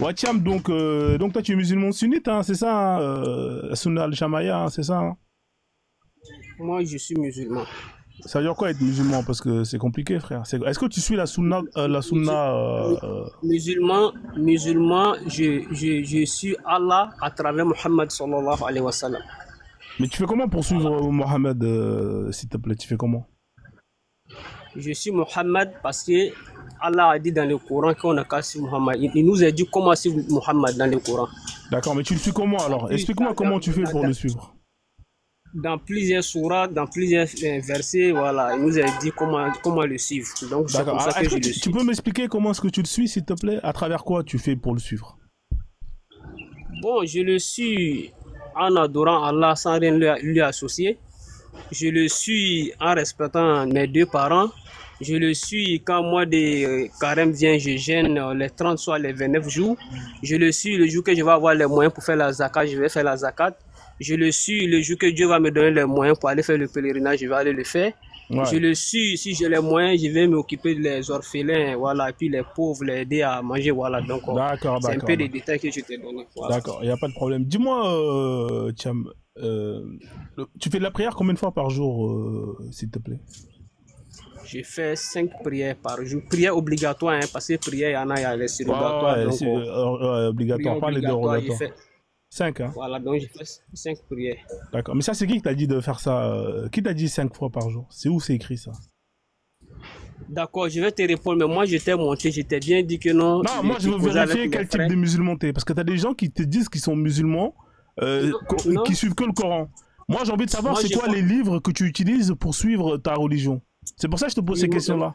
Ouais, Thiam, donc toi tu es musulman sunnite, hein, c'est ça, hein, Sunna al-Jamaya, hein, c'est ça, hein. Moi, je suis musulman. Ça veut dire quoi être musulman? Parce que c'est compliqué, frère. Est-ce que tu suis la sunna, la Musu- sunna musulman, je suis Allah à travers Muhammad sallallahu alayhi wa sallam. Mais tu fais comment pour suivre Mohamed, s'il te plaît? Tu fais comment? Je suis Muhammad parce que Allah a dit dans le Coran qu'on n'a qu'à suivre Muhammad. Il nous a dit comment suivre Muhammad dans le Coran. D'accord, mais tu le suis comment alors? Explique-moi comment tu fais pour le suivre. Dans plusieurs sourates, dans plusieurs versets, voilà, il nous a dit comment le suivre. Donc c'est D'accord. comme ça Alors, que est-ce que je le tu suis. peux m'expliquer comment est-ce que tu le suis, s'il te plaît? À travers quoi tu fais pour le suivre? Bon, je le suis en adorant Allah sans rien lui associer. Je le suis en respectant mes deux parents. Je le suis quand moi des carême vient, je gêne les 30 soit les 29 jours. Je le suis le jour que je vais avoir les moyens pour faire la zakat, je vais faire la zakat. Je le suis le jour que Dieu va me donner les moyens pour aller faire le pèlerinage, je vais aller le faire. Je Ouais. le suis, si j'ai les moyens, je vais m'occuper des orphelins, voilà, et puis les pauvres, les aider à manger, voilà. Donc, D'accord, c'est un d'accord, peu des d'accord. détails que je t'ai donné, voilà. D'accord, il n'y a pas de problème. Dis-moi, Thiam, tu fais de la prière combien de fois par jour, s'il te plaît? Je fais 5 prières par jour. Prières obligatoires, hein, parce que prières, il y a les Ouais, surrogatoires. ouais, Donc, c'est prières obligatoire, pas les obligatoires, je dérogatoires. fais. 5, hein? Voilà, donc je fais 5 prières. D'accord. Mais ça, c'est qui t'a dit de faire ça? Qui t'a dit 5 fois par jour? C'est où c'est écrit ça? D'accord, je vais te répondre, mais moi, je t'ai montré, je t'ai bien dit que non, Non, moi, je tu veux causais avec vérifier mes quel type frères. de musulman t'es. Parce que t'as des gens qui te disent qu'ils sont musulmans, Non, non, qui suivent que le Coran. Moi, j'ai envie de savoir moi, c'est je quoi pense. les livres que tu utilises pour suivre ta religion. C'est pour ça que je te pose Oui, ces questions-là.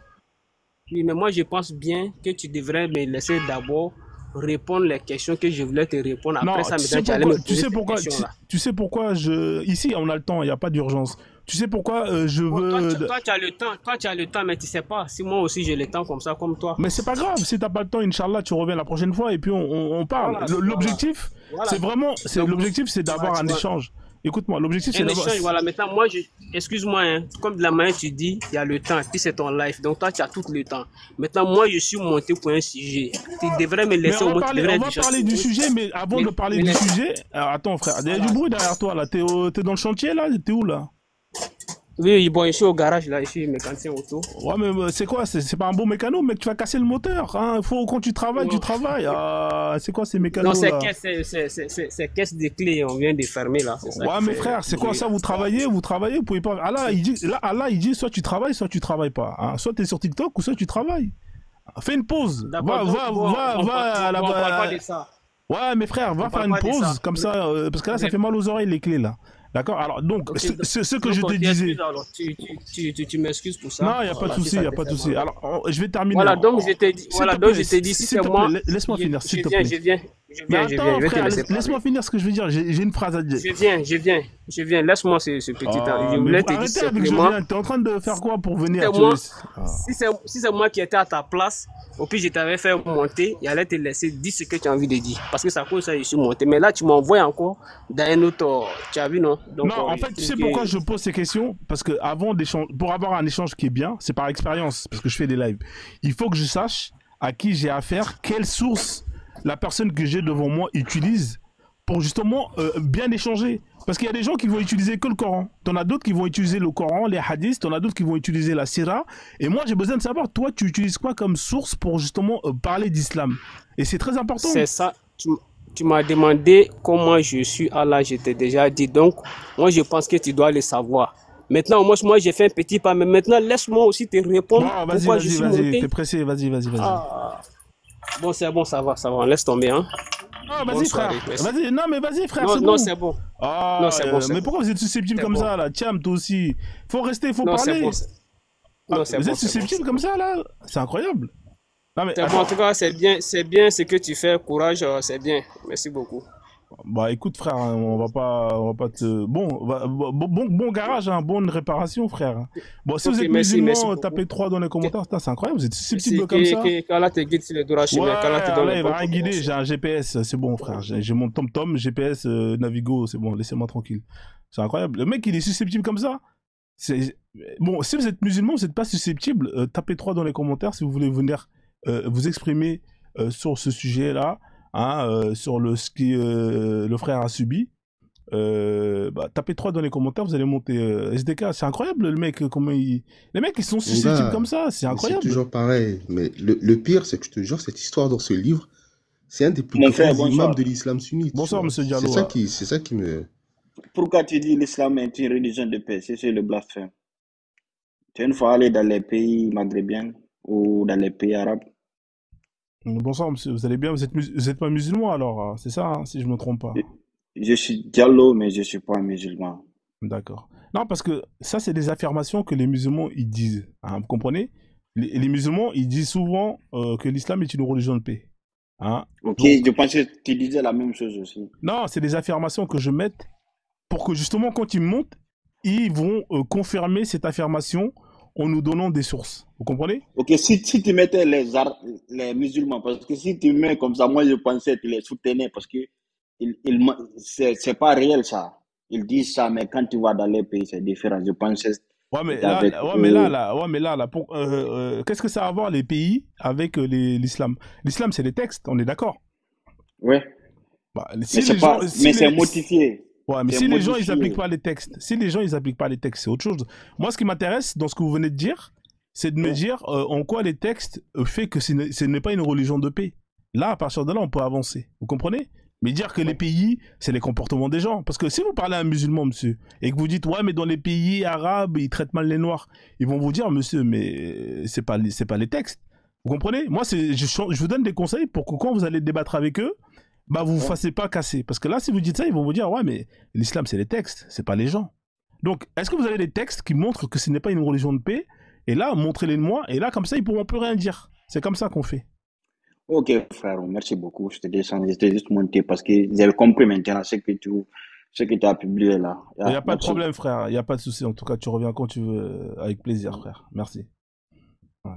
oui, mais moi, je pense bien que tu devrais me laisser d'abord répondre les questions que je voulais te répondre. Après Non, ça, maintenant, tu allais me poser ces questions-là. tu sais pourquoi ici, on a le temps, il n'y a pas d'urgence. Tu sais pourquoi je Bon, toi, veux. toi, tu as le temps, toi, tu as le temps, mais tu sais pas si moi aussi j'ai le temps comme ça, comme toi. Mais c'est pas grave, si t'as pas le temps, Inch'Allah, tu reviens la prochaine fois et puis on parle. Voilà, voilà, L'objectif, voilà. Donc, l'objectif, c'est d'avoir un tu vois, échange. Écoute-moi, l'objectif, c'est un d'avoir. échange, voilà. Maintenant, moi, excuse-moi, hein, comme de la manière tu dis, il y a le temps, puis c'est ton life. Donc, toi, tu as tout le temps. Maintenant, moi, je suis monté pour un sujet. Tu devrais me Mais laisser au moins, tu devrais on être va du parler du sujet, mais avant Mais, de parler mais du laisse- sujet, attends frère, il y a du voilà. bruit derrière toi là, t'es dans le chantier là, t'es où là? Oui, oui, bon, je suis au garage, là, je suis mécanicien auto. Ouais mais c'est quoi, c'est pas un beau mécano mec, tu vas casser le moteur, hein, faut quand tu Non, travailles, ah, c'est quoi ces non mécanos c'est là? caisse, c'est caisse de clés, on vient de fermer, là. C'est ça Ouais qui mais fait frère, c'est du quoi bruit, ça, là. vous pouvez pas, Allah il dit soit tu travailles pas, hein. Soit t'es sur TikTok ou soit tu travailles. Fais une pause, D'accord, donc, bon, va à on parle pas la, de ça. ouais, mes frères, On va faire parle une pas de ça. pause, comme ça, parce que là, ça fait mal aux oreilles, les clés, là. D'accord. Alors, donc, Ok, ce que je donc te tu disais. excuses alors. Tu m'excuses pour Non, ça. il n'y a pas de Voilà, si souci, il ça n'y a te pas de fait souci. mal. Alors, je vais terminer. Voilà, donc je t'ai dit, S'il voilà, te donc plaît, je t'ai dit, si s'il c'est te plaît, moi, laisse-moi finir, s'il te viens, plaît. je Mais viens, attends, je vais te frère, laisser parler. laisse-moi finir ce que je veux dire. J'ai une phrase à dire. Je viens, laisse-moi ce petit temps. Je Mais voulais te dire arrêtez avec je simplement, viens. T'es en train de faire quoi pour si venir c'est moi, Ah. si c'est moi qui étais à ta place, au pire je t'avais fait monter, il allait te laisser dire ce que tu as envie de dire. Parce que ça cause ça, je suis monté. Mais là, tu m'envoies encore dans un autre, tu as vu, non? Donc, Non, en je fait, tu trouve sais que pourquoi je pose ces questions? Parce que avant d'échanger, pour avoir un échange qui est bien, c'est par expérience, parce que je fais des lives. Il faut que je sache à qui j'ai affaire, quelle source la personne que j'ai devant moi utilise pour justement bien échanger. Parce qu'il y a des gens qui vont utiliser que le Coran. T'en as d'autres qui vont utiliser le Coran, les hadiths, t'en as d'autres qui vont utiliser la Sira. Et moi, j'ai besoin de savoir, toi, tu utilises quoi comme source pour justement parler d'islam? Et c'est très important. c'est ça. Tu m'as demandé comment je suis Allah, je t'ai déjà dit. Donc, moi, je pense que tu dois le savoir. Maintenant, moi j'ai fait un petit pas, mais maintenant, laisse-moi aussi te répondre Bon, pourquoi je suis t'es monté. pressé, vas-y. Ah, bon, c'est bon, ça va, on laisse tomber, hein. Ah, Bonne vas-y, soirée, frère. merci. Vas-y, non, mais vas-y, frère, Non, c'est non, bon. c'est bon. Non, Ah, c'est mais bon. pourquoi vous êtes susceptible C'est comme bon. ça, là? Tiens, toi aussi. Faut rester, faut Non, c'est bon. parler. Ah, Non, c'est vous êtes bon, c'est bon, susceptible c'est comme bon. ça, là? C'est incroyable. Non, mais C'est bon, en attends. tout cas, c'est bien ce que tu fais. Courage, c'est bien. Merci beaucoup. Bah, écoute, frère, hein, on va pas te. Bon, bon garage, hein, bonne réparation, frère. Bon, si vous Ok, êtes merci musulman, beaucoup. tapez 3 dans les Que, commentaires. Putain, c'est incroyable, vous êtes susceptible merci, comme ça. qu'Allah te guide sur le droit Ouais, chemin, qu'Allah te donne là, les il va bonnes rien guider. J'ai combinaisons. un GPS, c'est bon, frère. J'ai mon TomTom, GPS, Navigo, c'est bon, laissez-moi tranquille. C'est incroyable. Le mec, il est susceptible comme ça. Bon, si vous êtes musulman, vous n'êtes pas susceptible, tapez 3 dans les commentaires si vous voulez venir vous exprimer sur ce sujet-là. hein, sur ce que le frère a subi, tapez 3 dans les commentaires, vous allez monter SDK. C'est incroyable, le mec, les mecs, ils sont Mon susceptibles comme gars, ça, c'est c'est incroyable. toujours pareil. Mais le pire, c'est que je te jure, cette histoire dans ce livre, c'est un des plus Mon grands frère, imams bonsoir. de l'islam sunnite, tu Bonsoir, vois. monsieur C'est Diallo. ça qui me... Pourquoi tu dis l'islam est une religion de paix? C'est le blasphème. Tu es une fois allé dans les pays maghrébins ou dans les pays arabes? Bonsoir, monsieur, vous allez bien? Vous êtes pas musulman alors, c'est ça, hein, si je me trompe pas. Je suis Diallo, mais je suis pas un musulman. D'accord. Non, parce que ça, c'est des affirmations que les musulmans, ils disent. Hein, vous comprenez? Les musulmans, ils disent souvent que l'islam est une religion de paix. Hein? Ok, Donc, je pensais que tu disais la même chose aussi. non, c'est des affirmations que je mets pour que justement, quand ils montent, ils vont confirmer cette affirmation en nous donnant des sources. Vous comprenez? Ok, si tu mettais les musulmans, parce que si tu mets comme ça, moi je pensais que tu les soutenais parce que c'est pas réel ça. Ils disent ça, mais quand tu vas dans les pays, c'est différent. Je pensais que Ouais, mais c'était là, avec ouais, eux. mais là, qu'est-ce que ça a à voir les pays avec l'islam? L'islam, c'est les textes, on est d'accord. Ouais, Bah, mais si c'est les pas, gens, si mais c'est les, modifié. ouais, mais C'est si les gens, ils appliquent modifié. pas les textes, si les gens, ils appliquent pas les textes, c'est autre chose. Moi, ce qui m'intéresse dans ce que vous venez de dire, c'est de me Ouais. dire en quoi les textes fait que ce n'est pas une religion de paix. Là, à partir de là, on peut avancer. Vous comprenez? Mais dire que les Ouais. pays, c'est les comportements des gens. Parce que si vous parlez à un musulman, monsieur, et que vous dites, ouais, mais dans les pays arabes, ils traitent mal les noirs, ils vont vous dire, monsieur, mais c'est pas les textes. Vous comprenez? Moi, je vous donne des conseils pour que quand vous allez débattre avec eux, bah, vous vous Ouais. fassiez pas casser. Parce que là, si vous dites ça, ils vont vous dire, ouais, mais l'islam, c'est les textes, c'est pas les gens. Donc, est-ce que vous avez des textes qui montrent que ce n'est pas une religion de paix? Et là, montrez-les-moi. Et là, comme ça, ils pourront plus rien dire. C'est comme ça qu'on fait. Ok, frère, merci beaucoup. Je te descends, je t'ai juste monté parce que j'ai compris maintenant ce que tu as publié là. Il n'y Yeah, a pas de merci. problème, frère. Il n'y a pas de souci. En tout cas, tu reviens quand tu veux. Avec plaisir, frère. Merci. Ouais.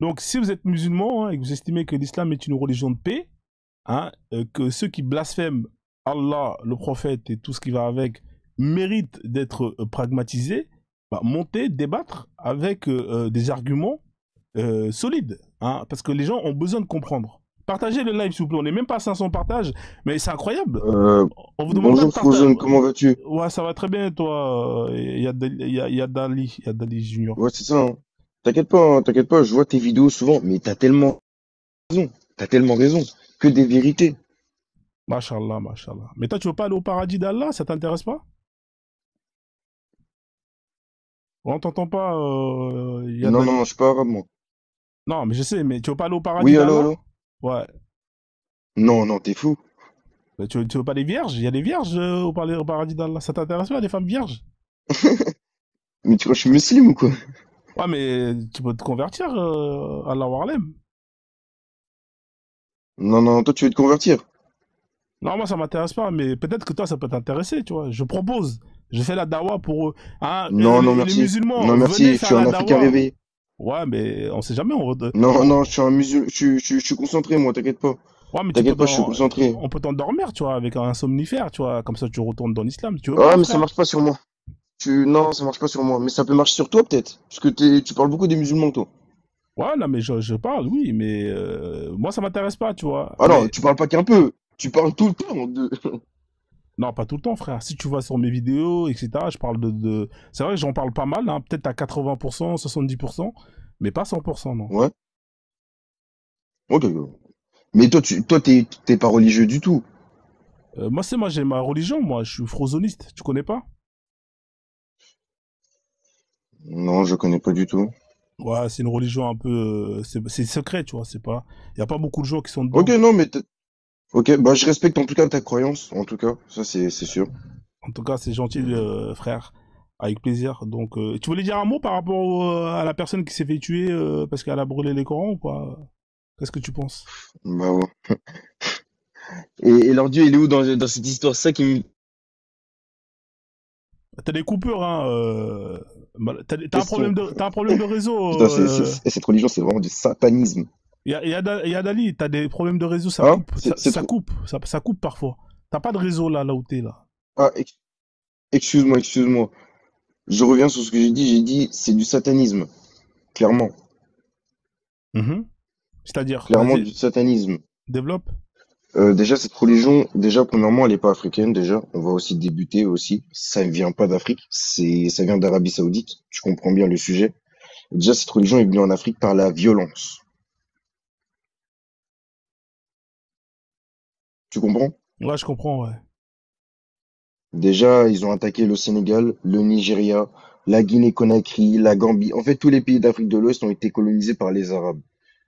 Donc, si vous êtes musulman hein, et que vous estimez que l'islam est une religion de paix, hein, que ceux qui blasphèment Allah, le prophète et tout ce qui va avec méritent d'être pragmatisés, bah, montez, débattre avec des arguments solides. Hein, parce que les gens ont besoin de comprendre. Partagez le live, s'il vous plaît. On n'est même pas à 500 partages, mais c'est incroyable. On vous demande pas de Bonjour partager. Frozone, comment vas-tu? Ouais, ça va très bien, et toi. Il y a Dali Junior. Ouais, c'est ça, hein. T'inquiète pas, je vois tes vidéos souvent, mais t'as tellement raison, que des vérités. Machallah, machallah. Mais toi, tu veux pas aller au paradis d'Allah? Ça t'intéresse pas? On t'entend pas. Non, je suis pas arabe, moi. Non, mais je sais, mais tu veux pas aller au paradis Oui, d'Allah? allô? Ouais. Non, t'es fou. Mais tu veux pas les vierges? Il y a des vierges au paradis d'Allah. Ça t'intéresse pas, les femmes vierges? Mais tu crois que je suis musulman ou quoi? Ouais, mais tu peux te convertir à la Warlem. Non, toi tu veux te convertir. Non, moi ça m'intéresse pas, mais peut-être que toi ça peut t'intéresser, tu vois. Je propose, je fais la dawa pour eux. Hein, Non, les merci. musulmans, Non, venez merci, je faire suis un la Africain dawa. réveillé. Ouais, mais on sait jamais. Non, je suis un musulman, je suis concentré, moi, t'inquiète pas. Ouais, mais T'inquiète pas, je suis concentré. on peut t'endormir, tu vois, avec un somnifère, tu vois. Comme ça, tu retournes dans l'islam. Tu veux Ah, pas, mais frère? ça marche pas sur moi. Non, ça marche pas sur moi. Mais ça peut marcher sur toi, peut-être. Parce que tu parles beaucoup des musulmans, toi. Ouais, non, mais je parle, oui, mais moi ça m'intéresse pas, tu vois. Ah non, Mais tu parles pas qu'un peu. Tu parles tout le temps de... non, pas tout le temps, frère. Si tu vois sur mes vidéos, etc., je parle c'est vrai que j'en parle pas mal, hein, peut-être à 80%, 70%, mais pas 100%, non. Ouais. Ok. Mais toi, t'es pas religieux du tout. Moi, j'ai ma religion, moi, je suis frozoniste, tu connais pas? Non, je connais pas du tout. Ouais, c'est une religion un peu. C'est secret, tu vois, c'est pas. Y a pas beaucoup de gens qui sont Ok, dedans. non, mais ok, bah je respecte en tout cas ta croyance, en tout cas, ça c'est sûr. En tout cas, c'est gentil, frère, avec plaisir. Donc, tu voulais dire un mot par rapport à la personne qui s'est fait tuer parce qu'elle a brûlé les Corans ou pas? Qu'est-ce que tu penses? Bah ouais. Et leur Dieu, il est où dans cette histoire? C'est ça qui me... T'as des coupures, hein. T'as un Question. problème de réseau. Putain, cette religion, c'est vraiment du satanisme. Y a Dali, t'as des problèmes de réseau, ça Hein? coupe, ça coupe parfois. T'as pas de réseau là où t'es là. Ah, excuse-moi. Je reviens sur ce que j'ai dit, c'est du satanisme. Clairement. Mhm. C'est-à-dire, Clairement vas-y, du satanisme. développe. Déjà, cette religion, déjà, premièrement, elle n'est pas africaine, déjà. On va aussi débuter aussi. Ça ne vient pas d'Afrique. Ça vient d'Arabie Saoudite. Tu comprends bien le sujet. Déjà, cette religion est venue en Afrique par la violence. Tu comprends? Ouais, je comprends, ouais. Déjà, ils ont attaqué le Sénégal, le Nigeria, la Guinée-Conakry, la Gambie. En fait, tous les pays d'Afrique de l'Ouest ont été colonisés par les Arabes.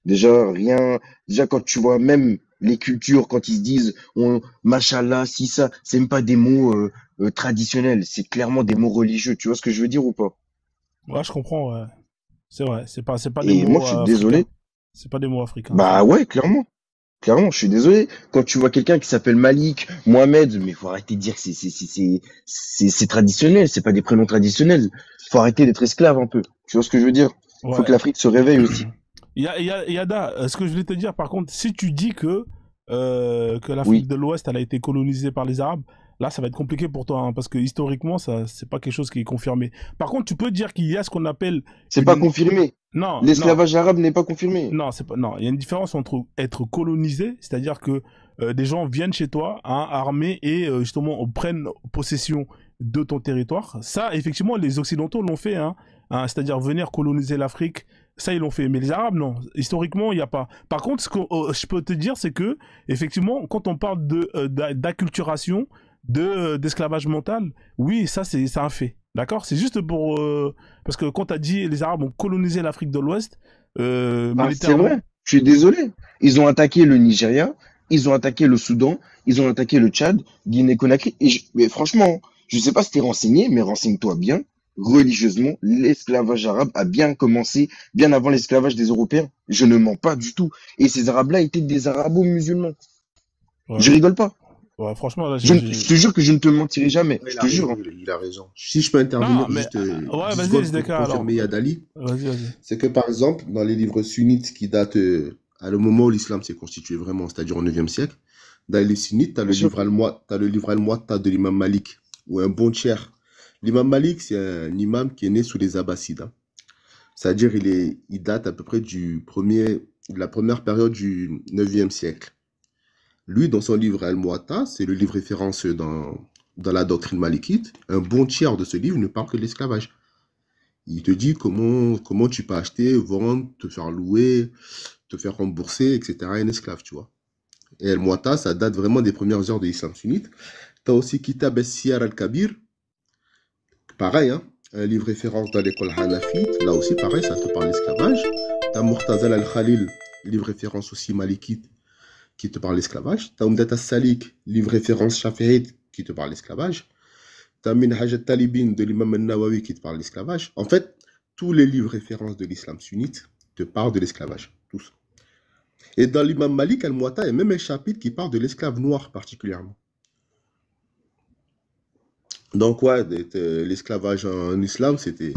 Déjà, quand tu vois même les cultures, quand ils se disent, machallah, si ça, c'est même pas des mots traditionnels, c'est clairement des mots religieux. Tu vois ce que je veux dire ou pas? Ouais, je comprends, ouais. C'est vrai, c'est pas des Et moi, mots je suis africains. désolé. C'est pas des mots africains, c'est Bah vrai. ouais, clairement. Clairement, je suis désolé. Quand tu vois quelqu'un qui s'appelle Malik, Mohamed, mais faut arrêter de dire que c'est traditionnel, c'est pas des prénoms traditionnels. Faut arrêter d'être esclave un peu. Tu vois ce que je veux dire? Faut Ouais. que l'Afrique se réveille aussi. Yada, ce que je voulais te dire, par contre, si tu dis que l'Afrique Oui. de l'Ouest, elle a été colonisée par les Arabes, là, ça va être compliqué pour toi, hein, parce que historiquement, ça, c'est pas quelque chose qui est confirmé. Par contre, tu peux dire qu'il y a ce qu'on appelle C'est pas une... confirmé. Non, non, L'esclavage arabe n'est pas confirmé. non, c'est pas... Non, il y a une différence entre être colonisé, c'est-à-dire que des gens viennent chez toi, hein, armés, et justement, prennent possession de ton territoire. Ça, effectivement, les Occidentaux l'ont fait, hein, c'est-à-dire venir coloniser l'Afrique. Ça, ils l'ont fait. Mais les Arabes, non. Historiquement, il n'y a pas. Par contre, ce que je peux te dire, c'est que, effectivement, quand on parle d'acculturation, d'esclavage mental, oui, ça, c'est un fait. D'accord. C'est juste pour... parce que quand tu as dit les Arabes ont colonisé l'Afrique de l'Ouest, Bah, c'est militairement... vrai. Je suis désolé. Ils ont attaqué le Nigeria, ils ont attaqué le Soudan, ils ont attaqué le Tchad, Guinée-Conakry. Mais franchement, je sais pas si t'es renseigné, mais renseigne-toi bien. Religieusement, l'esclavage arabe a bien commencé bien avant l'esclavage des Européens. Je ne mens pas du tout. Et ces Arabes-là étaient des Arabo-musulmans. Ouais, Je rigole pas. ouais, franchement, là, Je te jure que je ne te mentirai jamais. Ouais, Je il a te jure, raison, hein. il a raison. Si je peux Non, intervenir mais... juste ouais, 10 vas-y, secondes pour SDK, alors. confirmer Yadali, Vas-y. c'est que par exemple, dans les livres sunnites qui datent à le moment où l'islam s'est constitué vraiment, c'est-à-dire au 9e siècle, dans les sunnites, tu as Bien sûr. t'as le livre Al-Muwatta de l'imam Malik, ou un bon tiers. L'imam Malik, c'est un imam qui est né sous les Abbassides, hein. C'est-à-dire il date à peu près de la première période du 9e siècle. Lui, dans son livre Al-Muwatta, c'est le livre référence dans la doctrine malikite, un bon tiers de ce livre ne parle que de l'esclavage. Il te dit comment tu peux acheter, vendre, te faire louer, te faire rembourser, etc. un esclave, tu vois. Et Al-Muwatta, ça date vraiment des premières heures de l'islam sunnite. Tu as aussi Kitab al-Siyar al-Kabir, pareil, hein, un livre référence dans l'école Hanafite, là aussi, pareil, ça te parle d'esclavage. Tu as Murtazal al-Khalil, livre référence aussi malikite, qui te parle d'esclavage. Tu as Umdat al-Salik, livre référence Shafi'ite, qui te parle d'esclavage. Tu as Minhaj al-Talibin de l'imam al-Nawawi qui te parle d'esclavage. En fait, tous les livres références de l'islam sunnite te parlent de l'esclavage, tous. Et dans l'imam Malik al-Muwatta, il y a même un chapitre qui parle de l'esclave noir particulièrement. Donc, ouais, l'esclavage en islam, c'était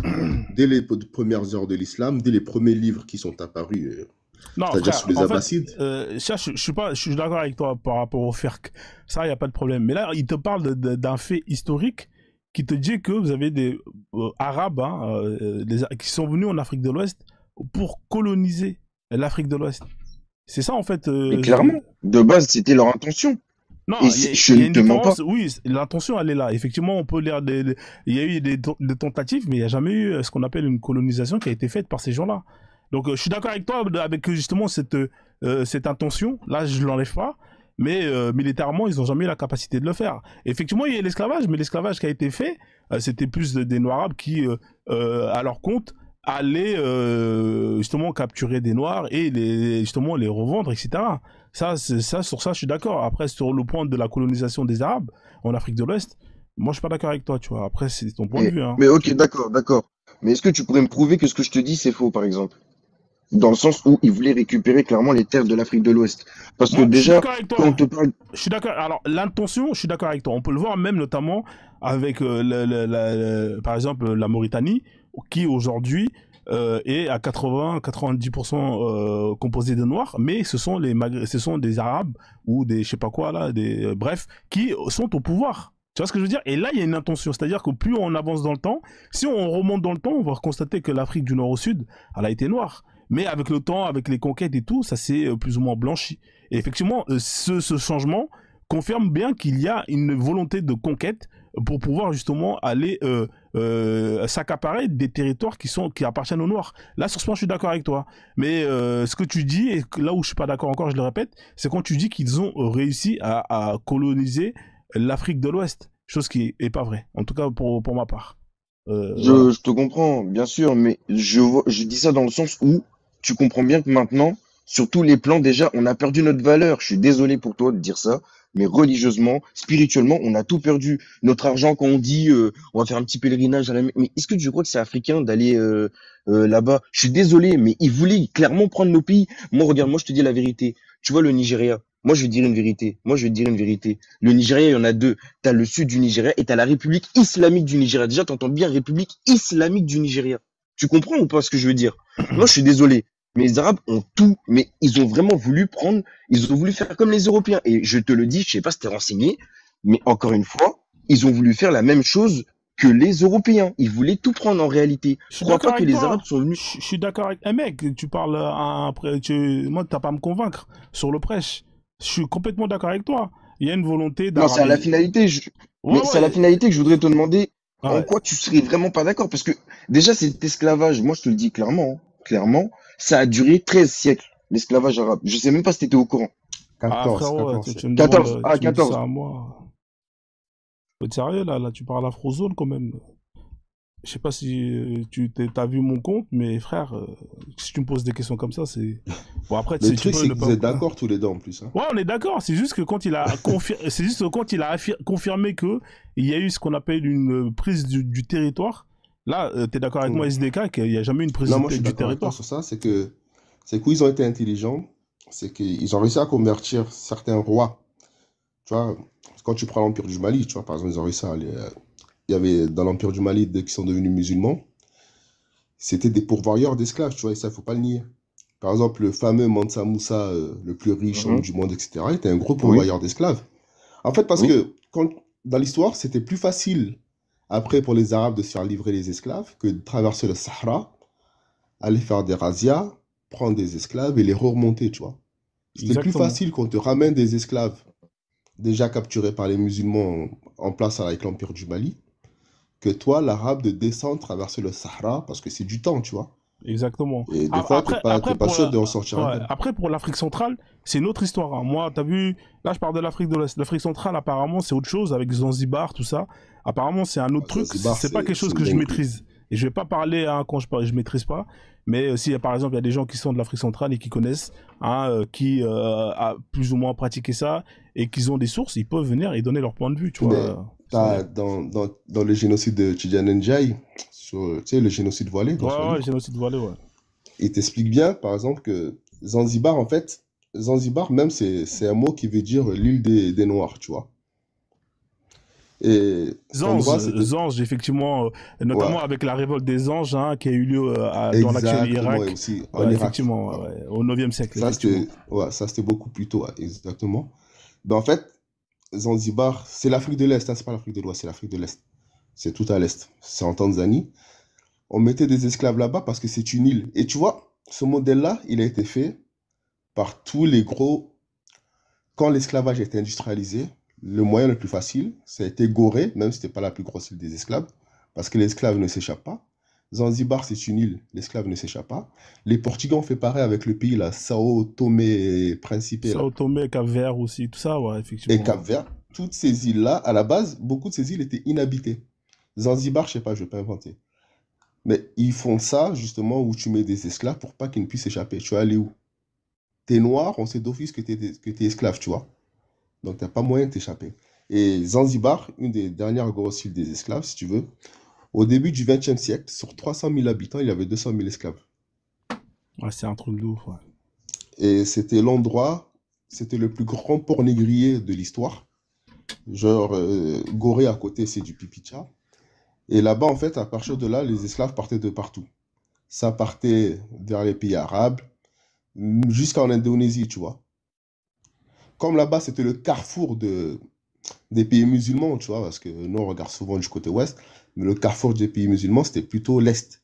dès les premières heures de l'islam, dès les premiers livres qui sont apparus, Non, c'est-à-dire frère, sous les en fait, Abbassides. ça, je suis d'accord avec toi par rapport au FERC. Ça, il n'y a pas de problème. Mais là, il te parle d'un fait historique qui te dit que vous avez des Arabes hein, qui sont venus en Afrique de l'Ouest pour coloniser l'Afrique de l'Ouest. C'est ça, en fait. Mais clairement, de base, c'était leur intention. Non, Et je il y a ne une te mens pas. différence. Oui, l'intention, elle est là. Effectivement, on peut lire il y a eu des tentatives, mais il n'y a jamais eu ce qu'on appelle une colonisation qui a été faite par ces gens-là. Donc, je suis d'accord avec toi, avec justement cette intention. Là, je ne l'enlève pas. Mais militairement, ils n'ont jamais eu la capacité de le faire. Effectivement, il y a l'esclavage, mais l'esclavage qui a été fait, c'était plus des Noirs arabes qui, à leur compte, allaient justement capturer des Noirs et justement les revendre, etc. Ça, sur ça, je suis d'accord. Après, sur le point de la colonisation des Arabes en Afrique de l'Ouest, moi, je suis pas d'accord avec toi, tu vois. Après, c'est ton point de vue, hein. Mais ok, d'accord, d'accord. Mais est-ce que tu pourrais me prouver que ce que je te dis, c'est faux, par exemple? Dans le sens où ils voulaient récupérer clairement les terres de l'Afrique de l'Ouest. Parce que Moi, je suis déjà, d'accord avec quand on toi. te parle... Je suis d'accord. Alors, l'intention, je suis d'accord avec toi. On peut le voir même notamment avec, par exemple, la Mauritanie, qui aujourd'hui est à 80-90% composée de Noirs, mais ce sont ce sont des Arabes ou des, je sais pas quoi là, bref, qui sont au pouvoir. Tu vois ce que je veux dire? Et là, il y a une intention. C'est-à-dire que plus on avance dans le temps, si on remonte dans le temps, on va constater que l'Afrique du Nord au Sud, elle a été noire. Mais avec le temps, avec les conquêtes et tout, ça s'est plus ou moins blanchi. Et effectivement, ce changement confirme bien qu'il y a une volonté de conquête pour pouvoir justement aller s'accaparer des territoires qui appartiennent aux Noirs. Là, sur ce point, je suis d'accord avec toi. Mais ce que tu dis, et là où je suis pas d'accord encore, je le répète, c'est quand tu dis qu'ils ont réussi à coloniser l'Afrique de l'Ouest. Chose qui est pas vraie. En tout cas, pour ma part. Voilà. Je te comprends, bien sûr, mais je dis ça dans le sens où tu comprends bien que maintenant, sur tous les plans, déjà, on a perdu notre valeur. Je suis désolé pour toi de dire ça, mais religieusement, spirituellement, on a tout perdu. Notre argent, quand on dit on va faire un petit pèlerinage à la Mecque, mais est-ce que tu crois que c'est africain d'aller là-bas? Je suis désolé, mais ils voulaient clairement prendre nos pays. Moi, regarde, moi, je te dis la vérité. Tu vois, le Nigeria, moi, je vais te dire une vérité. Moi, je vais te dire une vérité. Le Nigeria, il y en a deux. T'as le sud du Nigeria et t'as la République islamique du Nigeria. Déjà, t'entends bien République islamique du Nigeria. Tu comprends ou pas ce que je veux dire? Moi, je suis désolé. Mais les Arabes ont tout, mais ils ont vraiment voulu prendre, ils ont voulu faire comme les Européens. Et je te le dis, je sais pas si t'es renseigné, mais encore une fois, ils ont voulu faire la même chose que les Européens. Ils voulaient tout prendre en réalité. Je suis Crois d'accord pas que avec les Arabes toi. sont venus. Je suis d'accord avec. Eh mec, tu parles moi, t'as pas à me convaincre sur le prêche. Je suis complètement d'accord avec toi. Il y a une volonté Non, c'est à la d'araber. finalité. Ouais, Mais c'est à la ouais. finalité que je voudrais te demander en Ouais. quoi tu serais vraiment pas d'accord. Parce que déjà, cet esclavage, moi je te le dis clairement, hein, clairement, ça a duré 13 siècles, l'esclavage arabe. Je sais même pas si tu étais au courant. Ah 14, frérot, 14 tu me demandes, 14, ah, tu me dis ça 14. à moi. Faut être sérieux là, tu parles afrozone quand même. Je sais pas si t'as vu mon compte, mais frère, si tu me poses des questions comme ça, c'est bon après Le tu truc, peux c'est ne que pas. vous êtes d'accord tous les deux en plus. Hein. Ouais, on est d'accord. C'est juste que quand il a c'est juste que quand il a confirmé que il y a eu ce qu'on appelle une prise du territoire. Là, t'es d'accord avec moi, Mm. SDK, qu'il n'y a jamais eu une prise Non, moi je suis du d'accord avec toi territoire. sur ça. C'est qu'ils ont été intelligents. C'est qu'ils ont réussi à convertir certains rois. Tu vois, quand tu prends l'Empire du Mali, tu vois, par exemple, ils ont réussi à aller. Il y avait dans l'Empire du Mali, dès qu'ils sont devenus musulmans, c'était des pourvoyeurs d'esclaves, tu vois, et ça, il faut pas le nier. Par exemple, le fameux Mansa Moussa, le plus riche homme Mhm. du monde, etc., était un gros Oui, pourvoyeur d'esclaves. En fait, parce oui, que dans l'histoire, c'était plus facile après pour les Arabes de se faire livrer les esclaves que de traverser le Sahara, aller faire des razzias, prendre des esclaves et les remonter, tu vois. C'était plus Exactement. facile qu'on te ramène des esclaves déjà capturés par les musulmans en place avec l'Empire du Mali, que toi, l'Arabe, de descendre, traverser le Sahara, parce que c'est du temps, tu vois. Exactement. Et des fois, t'es Après pas pour sûr de en sortir ouais, indemne. après pour l'Afrique centrale, c'est une autre histoire, hein. Moi, t'as vu, là je parle de l'Afrique de l'Est. L'Afrique centrale, apparemment, c'est autre chose avec Zanzibar, tout ça. Apparemment, c'est un autre truc. Zanzibar, C'est pas quelque c'est chose une que je dinguerie. maîtrise. Et je vais pas parler hein, quand je parle, je maîtrise pas. Mais si par exemple il y a des gens qui sont de l'Afrique centrale et qui connaissent, hein, qui a plus ou moins pratiqué ça et qui ont des sources, ils peuvent venir et donner leur point de vue, tu Mais vois. t'as, dans le génocide de Tidjane Ndiaye, tu sais, le génocide voilé dans son Ouais, livre, génocide voilé, ouais. il t'explique bien, par exemple, que Zanzibar, en fait, Zanzibar, même, c'est un mot qui veut dire l'île des Noirs, tu vois. Et cet endroit, c'était. Zange, effectivement, Ouais, notamment avec la révolte des Anges hein, qui a eu lieu dans l'actuel exactement, et Irak, aussi en ouais, Irak. effectivement, Ouais. ouais, au 9e siècle, effectivement. Ça, c'était beaucoup plus tôt, ouais, exactement. Ben, en fait, Zanzibar, c'est l'Afrique de l'Est, hein, c'est pas l'Afrique de l'Ouest, c'est l'Afrique de l'Est. C'est tout à l'Est. C'est en Tanzanie. On mettait des esclaves là-bas parce que c'est une île. Et tu vois, ce modèle-là, il a été fait par tous les gros. Quand l'esclavage a été industrialisé, le moyen le plus facile, ça a été Gorée, même si ce n'était pas la plus grosse île des esclaves, parce que l'esclave ne s'échappe pas. Zanzibar, c'est une île, l'esclave ne s'échappe pas. Les Portugais ont fait pareil avec le pays, là, Sao Tomé et Principe, là, Sao Tomé, Cap-Vert aussi, tout ça, ouais, et effectivement. Cap-Vert. Toutes ces îles-là, à la base, beaucoup de ces îles étaient inhabitées. Zanzibar, je sais pas, je vais pas inventer. Mais ils font ça, justement, où tu mets des esclaves pour pas qu'ils ne puissent échapper. Tu vas aller où? T'es noir, on sait d'office que t'es esclave, tu vois. Donc, t'as pas moyen de t'échapper. Et Zanzibar, une des dernières grosses îles des esclaves, si tu veux, au début du XXe siècle, sur 300 000 habitants, il y avait 200 000 esclaves. Ouais, c'est un truc de ouf, ouais. Et c'était l'endroit, c'était le plus grand port négrier de l'histoire. Genre, Gorée à côté, c'est du Pipicha. Et là-bas, en fait, à partir de là, les esclaves partaient de partout. Ça partait vers les pays arabes, jusqu'en Indonésie, tu vois. Comme là-bas, c'était le carrefour des pays musulmans, tu vois, parce que nous, on regarde souvent du côté ouest, mais le carrefour des pays musulmans, c'était plutôt l'est.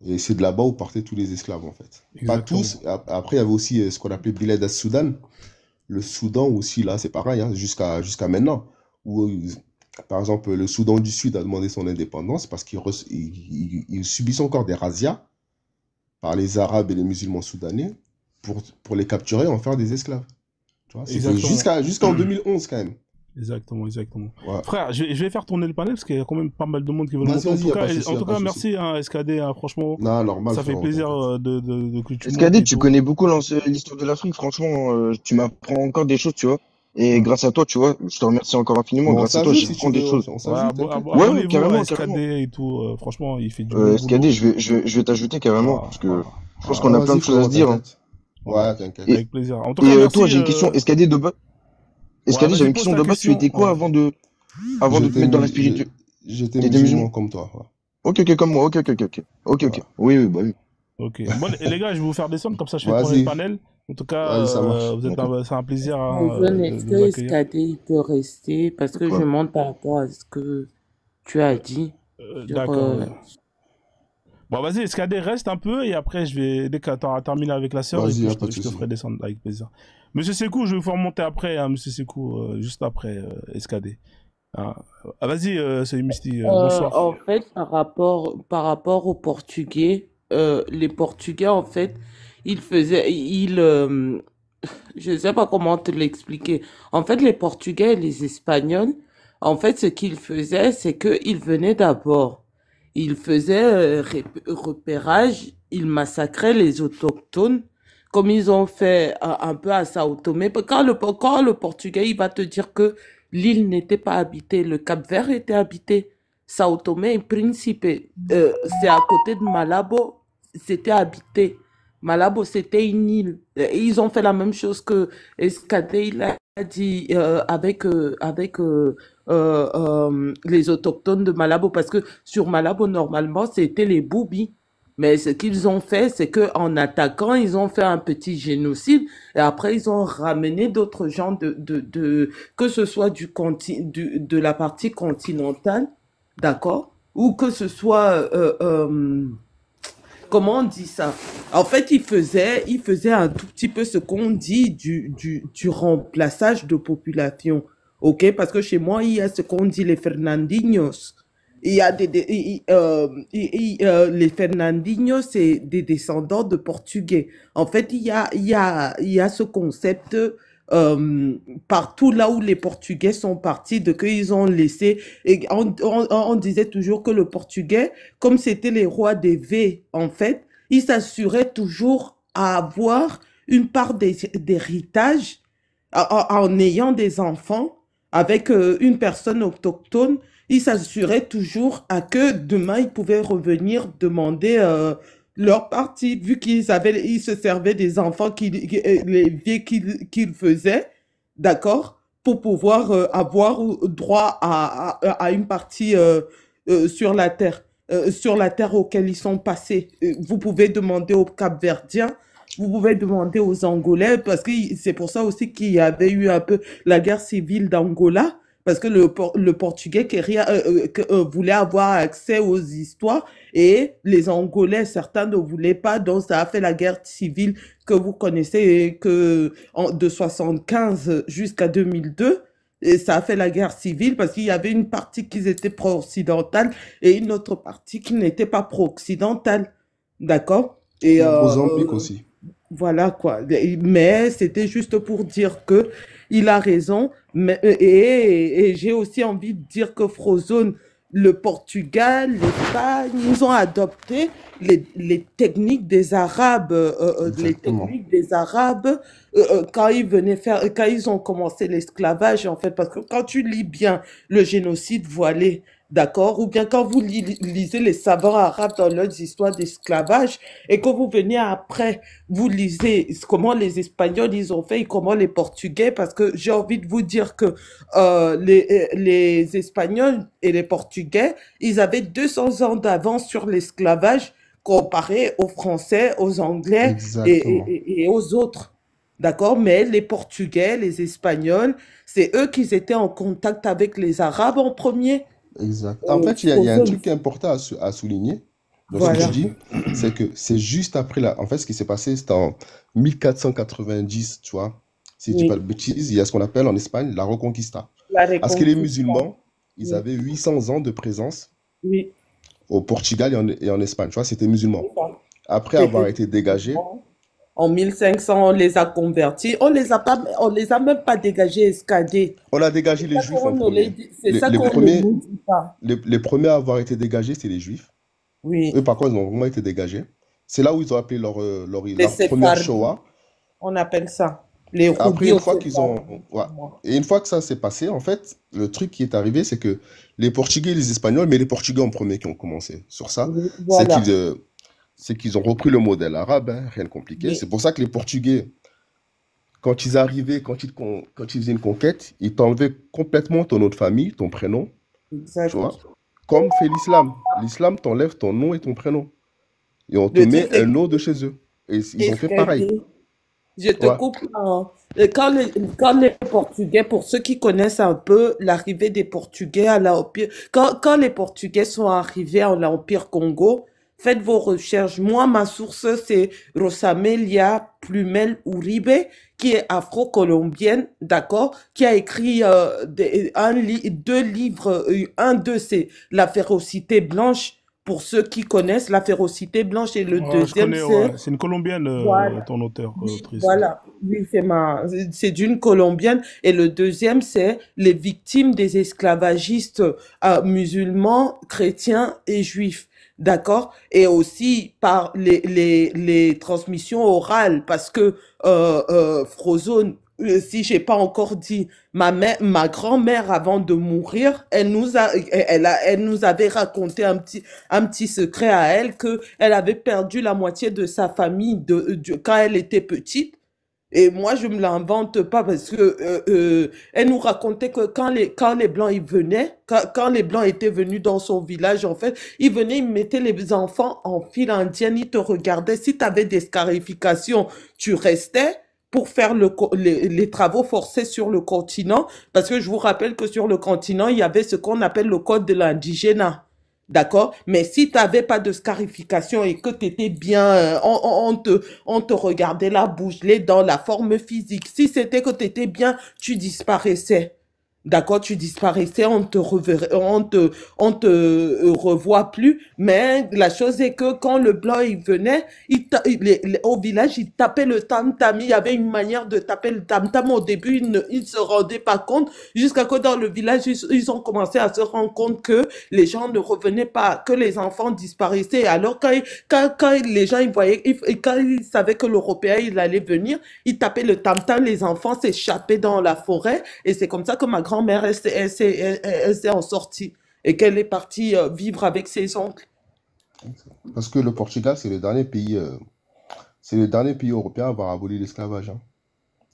Et c'est de là-bas où partaient tous les esclaves, en fait. Pas Exactement. tous. Après, il y avait aussi ce qu'on appelait Bilad al-Soudan. Le Soudan aussi, là, c'est pareil, hein, jusqu'à maintenant. Où, par exemple, le Soudan du Sud a demandé son indépendance parce qu'il subissait encore des razzias par les Arabes et les musulmans soudanais pour les capturer et en faire des esclaves. Tu vois, c'était Exactement. jusqu'en 2011 quand même. Exactement, exactement. Ouais. Frère, je vais faire tourner le panel parce qu'il y a quand même pas mal de monde qui veut Vas-y, monter. En vas-y, tout y a cas, pas de souci, en y a tout pas cas, de souci. merci, hein, SKD, hein, franchement, Non, normal, ça fait frérot, plaisir t'inquiète. que tu montes SKD, et tu tout. connais beaucoup l'histoire de l'Afrique, franchement, tu m'apprends encore des choses, tu vois. Et grâce à toi, tu vois, je te remercie encore infiniment. Mais on Grâce à toi, s'ajoute si tu j'apprends des veux, choses. on Ouais, s'ajoute, t'inquiète. Ouais, ouais, abonnez-vous à carrément, carrément. SKD et tout. Franchement, il fait du bon boulot. SKD, je vais t'ajouter carrément, Voilà, parce que voilà, je pense voilà. qu'on Ouais, a plein vas-y, de choses à frérot, se dire, hein. t'inquiète. Voilà. Ouais, t'inquiète. Et, Avec plaisir. En tout cas, toi, merci. j'ai une question. SKD, de base, Ouais, SKD, j'avais vas-y, une pose question ta de base. Tu question. étais quoi Ouais. avant de te J'étais mettre dans la mu- spiritualité? j'étais T'étais musulman musulman? comme toi. Ouais. Ok, ok, comme moi. Ok, ok, ok, ok. Ok, ok. Ouais. Oui, oui, bah oui. Ok. Bon, les gars, je vais vous faire descendre, comme ça je fais tourner le Vas-y, panel. En tout cas, vas-y, ça marche. Ok. c'est un plaisir Frozen, de est-ce vous que accueillir. SKD il peut rester? Parce que je Ouais. demande par rapport à ce que tu as dit sur D'accord. Bon, vas-y, SKD, reste un peu et après, dès que tu auras terminé avec la sœur, et Vas-y, puis y a pas de je te souci. ferai descendre avec plaisir. Monsieur Sekou, je vais vous faire monter après, hein, Monsieur Sekou, juste après SKD. Ah, vas-y, c'est Misty, bonsoir. En fait, par rapport aux Portugais, les Portugais, en fait, je sais pas comment te l'expliquer. En fait, les Portugais et les Espagnols, en fait, ce qu'ils faisaient, c'est qu'ils venaient d'abord. Ils faisaient repérage, ils massacraient les autochtones, comme ils ont fait un peu à Sao Tomé. Quand le Portugais, il va te dire que l'île n'était pas habitée, le Cap-Vert était habité. Sao Tomé et Principe, c'est à côté de Malabo, c'était habité. Malabo, c'était une île. Et ils ont fait la même chose que Escadé, il a dit avec les autochtones de Malabo, parce que sur Malabo, normalement, c'était les Boubis. Mais ce qu'ils ont fait, c'est que en attaquant, ils ont fait un petit génocide et après ils ont ramené d'autres gens que ce soit de la partie continentale, d'accord, ou que ce soit comment on dit ça? En fait, il faisait un tout petit peu ce qu'on dit du remplaçage de population. OK? Parce que chez moi, il y a ce qu'on dit les Fernandinhos. Il y a les Fernandinhos, c'est des descendants de Portugais. En fait, il y a ce concept partout là où les Portugais sont partis, de qu'ils ont laissé. Et on disait toujours que le Portugais, comme c'était les rois des V, en fait, ils s'assuraient toujours à avoir une part d'héritage en ayant des enfants avec une personne autochtone. Ils s'assuraient toujours à que demain, ils pouvaient revenir demander leur partie, vu ils se servaient des enfants, les vieux qu'ils faisaient, d'accord, pour pouvoir avoir droit à une partie sur la terre auquel ils sont passés. Vous pouvez demander aux Cap-Verdiens, vous pouvez demander aux Angolais, parce que c'est pour ça aussi qu'il y avait eu un peu la guerre civile d'Angola, parce que le Portugais voulait avoir accès aux histoires et les Angolais, certains ne voulaient pas, donc ça a fait la guerre civile que vous connaissez de 75 jusqu'à 2002. Et ça a fait la guerre civile parce qu'il y avait une partie qui était pro-occidentale et une autre partie qui n'était pas pro-occidentale. D'accord? Et Mozambique aussi. voilà quoi. Mais c'était juste pour dire que il a raison. Et j'ai aussi envie de dire que Frozone, le Portugal, l'Espagne, ils ont adopté les techniques des Arabes, Exactement. quand quand ils ont commencé l'esclavage, en fait, parce que quand tu lis bien le génocide voilé, d'accord, ou bien quand vous lisez les savants arabes dans leurs histoires d'esclavage, et que vous venez après, vous lisez comment les Espagnols ils ont fait et comment les Portugais, parce que j'ai envie de vous dire que les Espagnols et les Portugais, ils avaient 200 ans d'avance sur l'esclavage comparé aux Français, aux Anglais Exactement. et aux autres. D'accord? Mais les Portugais, les Espagnols, c'est eux qui étaient en contact avec les Arabes en premier. Exact. En fait, il y a un truc qui est important à souligner. Donc, ce que je Voilà. dis, c'est que c'est juste après la. En fait, ce qui s'est passé, c'était en 1490, tu vois. Si je dis pas Oui. de bêtises, il y a ce qu'on appelle en Espagne la Reconquista. La Parce que les Reconquista. musulmans, ils Oui. avaient 800 ans de présence Oui. au Portugal et en Espagne. Tu vois, c'était musulmans. C'est ça. Après avoir C'était été dégagés, en 1500, on les a convertis. On les a même pas dégagés, escadés. on a dégagé les Ça Juifs en qu'on ne les premier. dit- C'est Les, ça les qu'on ne premiers, nous dit pas. les premiers à avoir été dégagés, c'est les Juifs. Oui. Eux, par contre, ils ont vraiment été dégagés. C'est là où ils ont appelé Les leur première séfardites, Shoah. on appelle ça. Les Après, roubis une aux fois qu'ils ont. séfardites. Ouais. Et une fois que ça s'est passé, en fait, le truc qui est arrivé, c'est que les Portugais et les Espagnols, mais les Portugais en premier qui ont commencé sur ça, Oui, c'est voilà. qu'ils ont repris le modèle arabe, hein, rien de compliqué. Oui. C'est pour ça que les Portugais, quand ils arrivaient, quand ils faisaient une conquête, ils t'enlevaient complètement ton nom de famille, ton prénom, tu Exact. vois, comme fait l'islam. L'islam t'enlève ton nom et ton prénom. Et on te Le truc, met c'est un nom de chez eux. Et ils ont fait pareil. escadés. Je te Ouais. coupe. Quand les Portugais, pour ceux qui connaissent un peu l'arrivée des Portugais à l'Empire, quand les Portugais sont arrivés à l'Empire Congo, faites vos recherches. Moi, ma source, c'est Rosamelia Plumel Uribe, qui est afro-colombienne, d'accord, qui a écrit deux livres. Un d'eux, c'est La férocité blanche. Pour ceux qui connaissent La férocité blanche, et le Ouais, je deuxième, connais, c'est ouais. C'est une Colombienne, voilà. ton auteur, Oui, autrice. voilà. Oui, c'est d'une Colombienne. Et le deuxième, c'est les victimes des esclavagistes musulmans, chrétiens et juifs. D'accord? Et aussi par les transmissions orales, parce que Frozone, si j'ai pas encore dit, ma grand-mère avant de mourir, elle nous avait raconté un petit secret à elle, que elle avait perdu la moitié de sa famille quand elle était petite. Et moi, je me l'invente pas, parce que elle nous racontait que quand les Blancs ils venaient, quand les Blancs étaient venus dans son village, en fait, ils venaient, ils mettaient les enfants en file indienne, ils te regardaient. Si tu avais des scarifications, tu restais pour faire les travaux forcés sur le continent, parce que je vous rappelle que sur le continent, il y avait ce qu'on appelle le code de l'indigénat. D'accord? Mais si tu n'avais pas de scarification et que tu étais bien, on te regardait la bouche, les dents, la forme physique. Si c'était que tu étais bien, tu disparaissais. D'accord? Tu disparaissais, on te revoit plus. Mais la chose est que quand le blanc, il venait, au village, il tapait le tam-tam. Il y avait une manière de taper le tam-tam. Au début, ils ne se rendaient pas compte. Jusqu'à que dans le village, ils ont commencé à se rendre compte que les gens ne revenaient pas, que les enfants disparaissaient. Alors, quand les gens, ils voyaient, quand ils savaient que l'Européen, il allait venir, ils tapaient le tam-tam, les enfants s'échappaient dans la forêt. Et c'est comme ça que ma grand-mère, elle s'est en sortie. Et qu'elle est partie vivre avec ses oncles. Parce que le Portugal, c'est le dernier pays européen à avoir aboli l'esclavage, hein.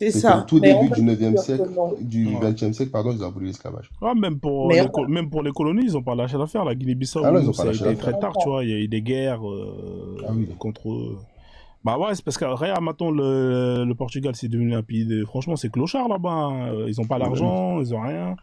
C'est C'était au ça. tout Mais on début peut du 9e dire que siècle, non. du Ouais. 20e siècle, pardon, ils ont aboli l'esclavage. Ah, Mais même pour les colonies, ils n'ont pas lâché l'affaire. La Ah non, ils Guinée-Bissau, n'ont pas ça a lâché été l'affaire. très tard, tu vois. Il y a eu des guerres Ah oui. contre eux. Bah ouais, c'est parce que, regarde, maintenant, le Portugal, c'est devenu un pays de... Franchement, c'est clochard là-bas, hein. Ils n'ont pas Bah oui. l'argent, ils n'ont rien.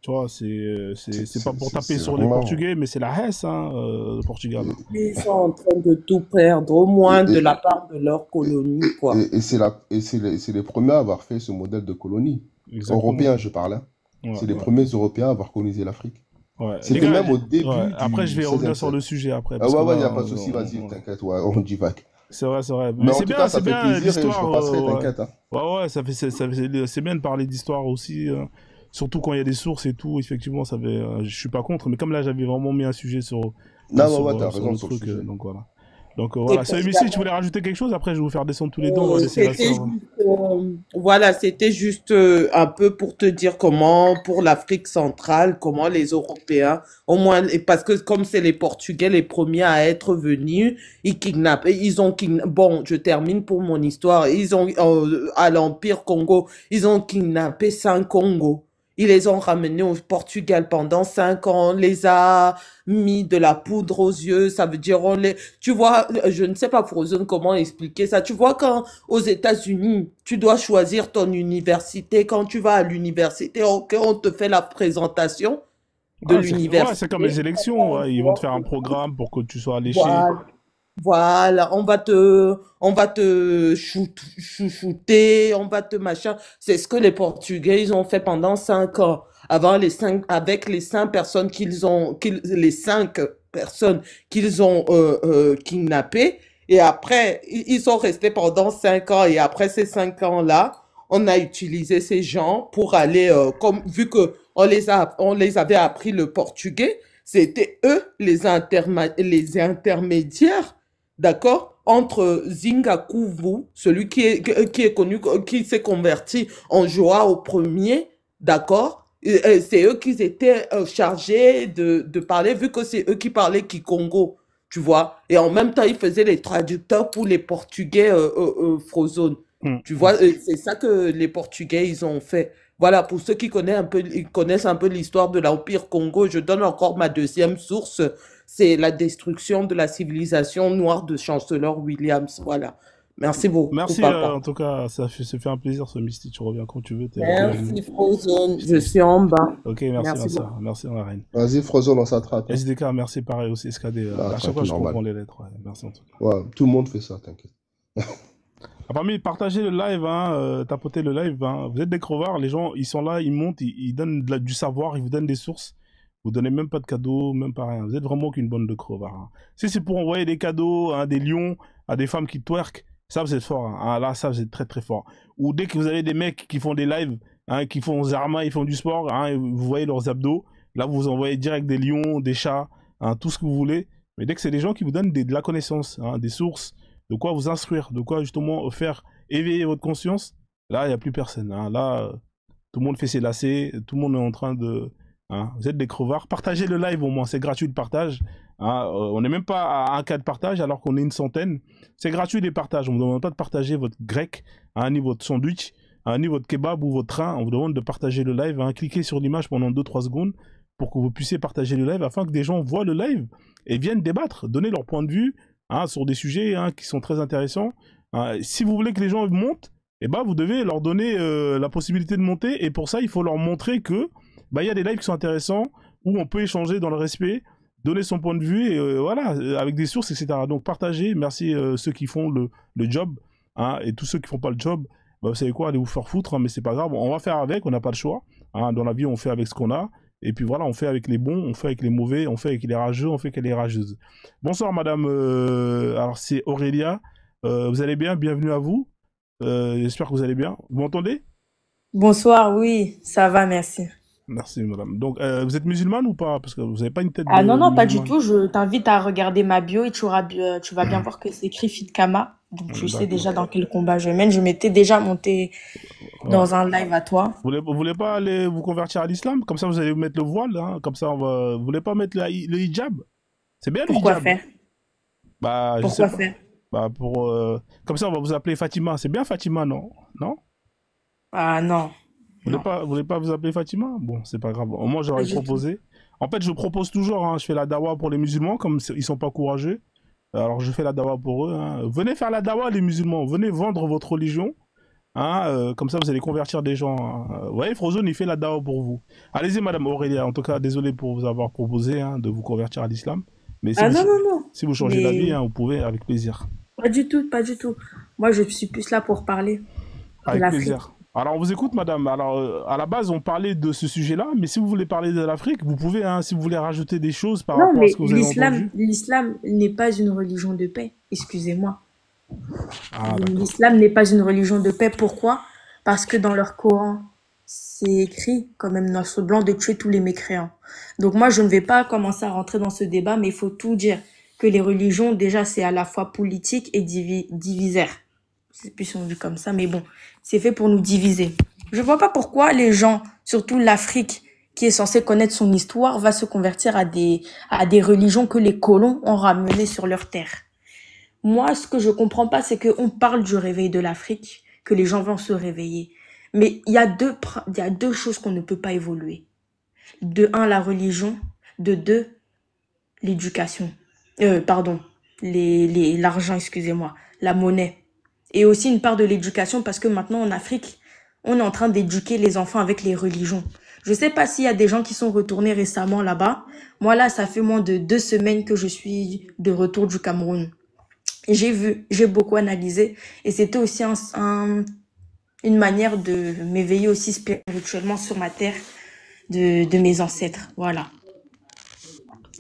Tu vois, c'est pas pour taper C'est sur les vraiment. Portugais, mais c'est la Hesse, hein, le Portugal. ils sont en train de tout perdre, au moins de Et, la part de leur colonie, quoi. c'est les premiers à avoir fait ce modèle de colonie. Exactement. Européen, je parle, hein. Ouais, C'est les ouais. premiers Européens à avoir colonisé l'Afrique. Ouais. Les C'était gars, même au début ouais. Après, je du vais revenir 16e sur le siècle. sujet après, Ah parce ouais, que ouais, il n'y là, a pas de souci, vas-y, ouais. t'inquiète, ouais, on divague. C'est vrai, c'est vrai. Mais Mais en c'est tout bien, cas, ça c'est fait bien plaisir et je l'histoire. repasserai, Ouais. t'inquiète, hein. Ouais, ouais, c'est bien de parler d'histoire aussi. Surtout quand il y a des sources et tout, effectivement, je suis pas contre. Mais comme là, j'avais vraiment mis un sujet sur Non, ouais, t'as sur raison le sur le truc, sujet. donc voilà. Donc Et voilà, puis, c'est si tu voulais rajouter quelque chose, après je vais vous faire descendre tous les deux, on va laisser la c'était sœur. juste, voilà, c'était juste un peu pour te dire comment, pour l'Afrique centrale, comment les Européens, au moins, parce que comme c'est les Portugais les premiers à être venus, bon, je termine pour mon histoire, à l'Empire Congo, ils ont kidnappé 5 Congos. Ils les ont ramenés au Portugal pendant 5 ans, on les a mis de la poudre aux yeux, ça veut dire tu vois, je ne sais pas, Frozen, comment expliquer ça. Tu vois, quand aux États-Unis, tu dois choisir ton université, quand tu vas à l'université, on te fait la présentation. de Ouais, c'est comme les l'université. élections. Ouais. Ils vont te faire un programme pour que tu sois alléché. Voilà. Voilà, on va te chouchouter, on va te machin. C'est ce que les Portugais, ils ont fait pendant 5 ans. Avec les 5 personnes les 5 personnes qu'ils ont kidnappées. Et après, ils sont restés pendant 5 ans. Et après ces 5 ans-là, on a utilisé ces gens pour aller, vu que on les avait appris le portugais, c'était eux les intermédiaires, d'accord, entre Zingakuvu, celui qui est connu, qui s'est converti en Joao premier, d'accord, c'est eux qui étaient chargés de parler, vu que c'est eux qui parlaient Kikongo, tu vois, et en même temps, ils faisaient les traducteurs pour les Portugais francophones. Hum, Tu hum. vois, c'est ça que les Portugais, ils ont fait. Voilà, pour ceux qui connaissent un peu l'histoire de l'Empire Congo, je donne encore ma deuxième source, c'est la destruction de la civilisation noire de Chancellor Williams. Voilà. Merci beaucoup, Merci, papa. en tout cas, ça fait un plaisir ce Misty. Tu reviens quand tu veux, t'es la bienvenue. Merci, Frozen. Je suis en bas. Ok, merci ma Merci soeur. beaucoup. Merci ma reine. Vas-y, Frozen, on s'attrape. Hein. SDK, merci pareil aussi, SKD. Ah, À chaque fois, tranquille, je normal. comprends les lettres. Ouais. Merci en tout cas. Ouais, tout le monde fait ça, t'inquiète. Parmi, partagez le live, tapotez le live. Hein. Vous êtes des crevards, les gens, ils sont là, ils montent, ils donnent du savoir, ils vous donnent des sources. Vous donnez même pas de cadeaux, même pas rien. Vous êtes vraiment qu'une bande de crevards. Hein. Si c'est pour envoyer des cadeaux, des lions, à des femmes qui twerk, ça vous êtes fort. Hein. Là, ça vous êtes très très fort. Ou dès que vous avez des mecs qui font des lives, qui font Zarma, ils font du sport, et vous voyez leurs abdos, là vous envoyez direct des lions, des chats, tout ce que vous voulez. Mais dès que c'est des gens qui vous donnent de la connaissance, des sources, de quoi vous instruire, de quoi justement faire éveiller votre conscience, là il n'y a plus personne. Hein. Là, tout le monde fait ses lacets, tout le monde est en train de... Vous êtes des crevards. Partagez le live au moins, c'est gratuit de partage. On n'est même pas à un cas de partage alors qu'on est une centaine. C'est gratuit les partages. On ne vous demande pas de partager votre grec, ni votre sandwich, ni votre kebab ou votre train. On vous demande de partager le live. Cliquez sur l'image pendant 2-3 secondes pour que vous puissiez partager le live afin que des gens voient le live et viennent débattre, donner leur point de vue sur des sujets qui sont très intéressants. Si vous voulez que les gens montent, vous devez leur donner la possibilité de monter et pour ça, il faut leur montrer que y a des lives qui sont intéressants où on peut échanger dans le respect, donner son point de vue et voilà, avec des sources, etc. Donc partagez, merci ceux qui font le job et tous ceux qui font pas le job, vous savez quoi, allez vous faire foutre, mais c'est pas grave, on va faire avec, on n'a pas le choix. Dans la vie, on fait avec ce qu'on a. Et puis voilà, on fait avec les bons, on fait avec les mauvais, on fait avec les rageux, on fait avec les rageuses. Bonsoir madame, alors c'est Aurélia, vous allez bien, bienvenue à vous, j'espère que vous allez bien. Vous m'entendez? Bonsoir, oui, ça va, merci. Merci madame. Donc vous êtes musulmane ou pas? Parce que vous n'avez pas une tête Ah non, de non, pas du musulmane. tout. Je t'invite à regarder ma bio et tu vas bien voir que c'est écrit Fit Kama. Donc tu sais déjà dans quel combat je mène. Je m'étais déjà monté Ouais. dans un live à toi. Vous voulez pas aller vous convertir à l'islam? Comme ça vous allez vous mettre le voile, comme ça vous voulez pas mettre le hijab? C'est bien le Pourquoi hijab. faire? Je sais Pourquoi pas. faire? Comme ça on va vous appeler Fatima. C'est bien Fatima, non? Non? Ah non, Vous non, voulez pas vous appeler Fatima? Bon, c'est pas grave. Moi, pas j'aurais du tout. proposé. En fait, je propose toujours, je fais la dawa pour les musulmans, comme ils sont pas courageux. Alors, je fais la dawa pour eux. Venez faire la dawa, les musulmans. Venez vendre votre religion. Comme ça, vous allez convertir des gens. Vous voyez, Frozone, il fait la dawa pour vous. Allez-y, madame Aurélia. En tout cas, désolé pour vous avoir proposé de vous convertir à l'islam. Mais Ah non, non, non. si vous changez d'avis, Mais vous pouvez, avec plaisir. pas du tout, pas du tout. Moi, je suis plus là pour parler de Avec l'Afrique. plaisir. Alors, on vous écoute, madame. Alors, à la base, on parlait de ce sujet-là, mais si vous voulez parler de l'Afrique, vous pouvez, si vous voulez rajouter des choses par Non, rapport à mais ce que vous avez entendu. l'islam n'est pas une religion de paix. Excusez-moi. D'accord. L'islam n'est pas une religion de paix. Pourquoi? Parce que dans leur Coran, c'est écrit, quand même, noir sur blanc, de tuer tous les mécréants. Donc moi, je ne vais pas commencer à rentrer dans ce débat, mais il faut tout dire. Que les religions, déjà, c'est à la fois politique et divisaire. Je sais plus si on dit comme ça, mais bon, c'est fait pour nous diviser. Je vois pas pourquoi les gens, surtout l'Afrique, qui est censée connaître son histoire, va se convertir à des religions que les colons ont ramenées sur leur terre. Moi, ce que je comprends pas, c'est qu'on parle du réveil de l'Afrique, que les gens vont se réveiller. Mais il y a deux choses qu'on ne peut pas évoluer. De un, la religion. De deux, l'éducation. L'argent, excusez-moi. La monnaie. Et aussi une part de l'éducation parce que maintenant en Afrique, on est en train d'éduquer les enfants avec les religions. Je sais pas s'il y a des gens qui sont retournés récemment là-bas. Moi, là, ça fait moins de 2 semaines que je suis de retour du Cameroun. Et j'ai beaucoup analysé. Et c'était aussi une manière de m'éveiller aussi spirituellement sur ma terre de mes ancêtres. Voilà.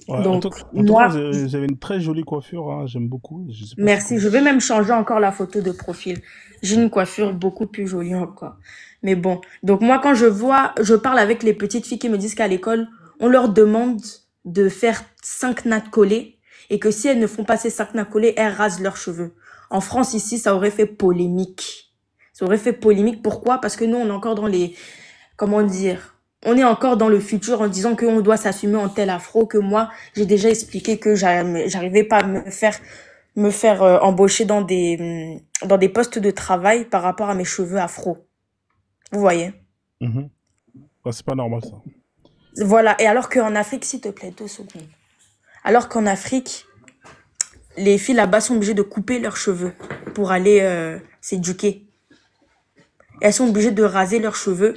Ouais, Donc, en tout cas, moi, vous avez une très jolie coiffure, hein, j'aime beaucoup. Je sais pas c'est merci. comment. Je vais même changer encore la photo de profil. J'ai une coiffure beaucoup plus jolie encore. Mais bon. Donc, moi, quand je parle avec les petites filles qui me disent qu'à l'école, on leur demande de faire 5 nattes collées et que si elles ne font pas ces 5 nattes collées, elles rasent leurs cheveux. En France, ici, ça aurait fait polémique. Ça aurait fait polémique. Pourquoi? Parce que nous, on est encore dans les, comment dire, on est encore dans le futur en disant qu'on doit s'assumer en tel afro, que moi, j'ai déjà expliqué que j'arrivais pas à me faire embaucher dans des postes de travail par rapport à mes cheveux afro. Vous voyez? Mhm. Ouais, c'est pas normal ça. Voilà. Et alors qu'en Afrique, s'il te plaît, 2 secondes. Alors qu'en Afrique, les filles là-bas sont obligées de couper leurs cheveux pour aller s'éduquer. Elles sont obligées de raser leurs cheveux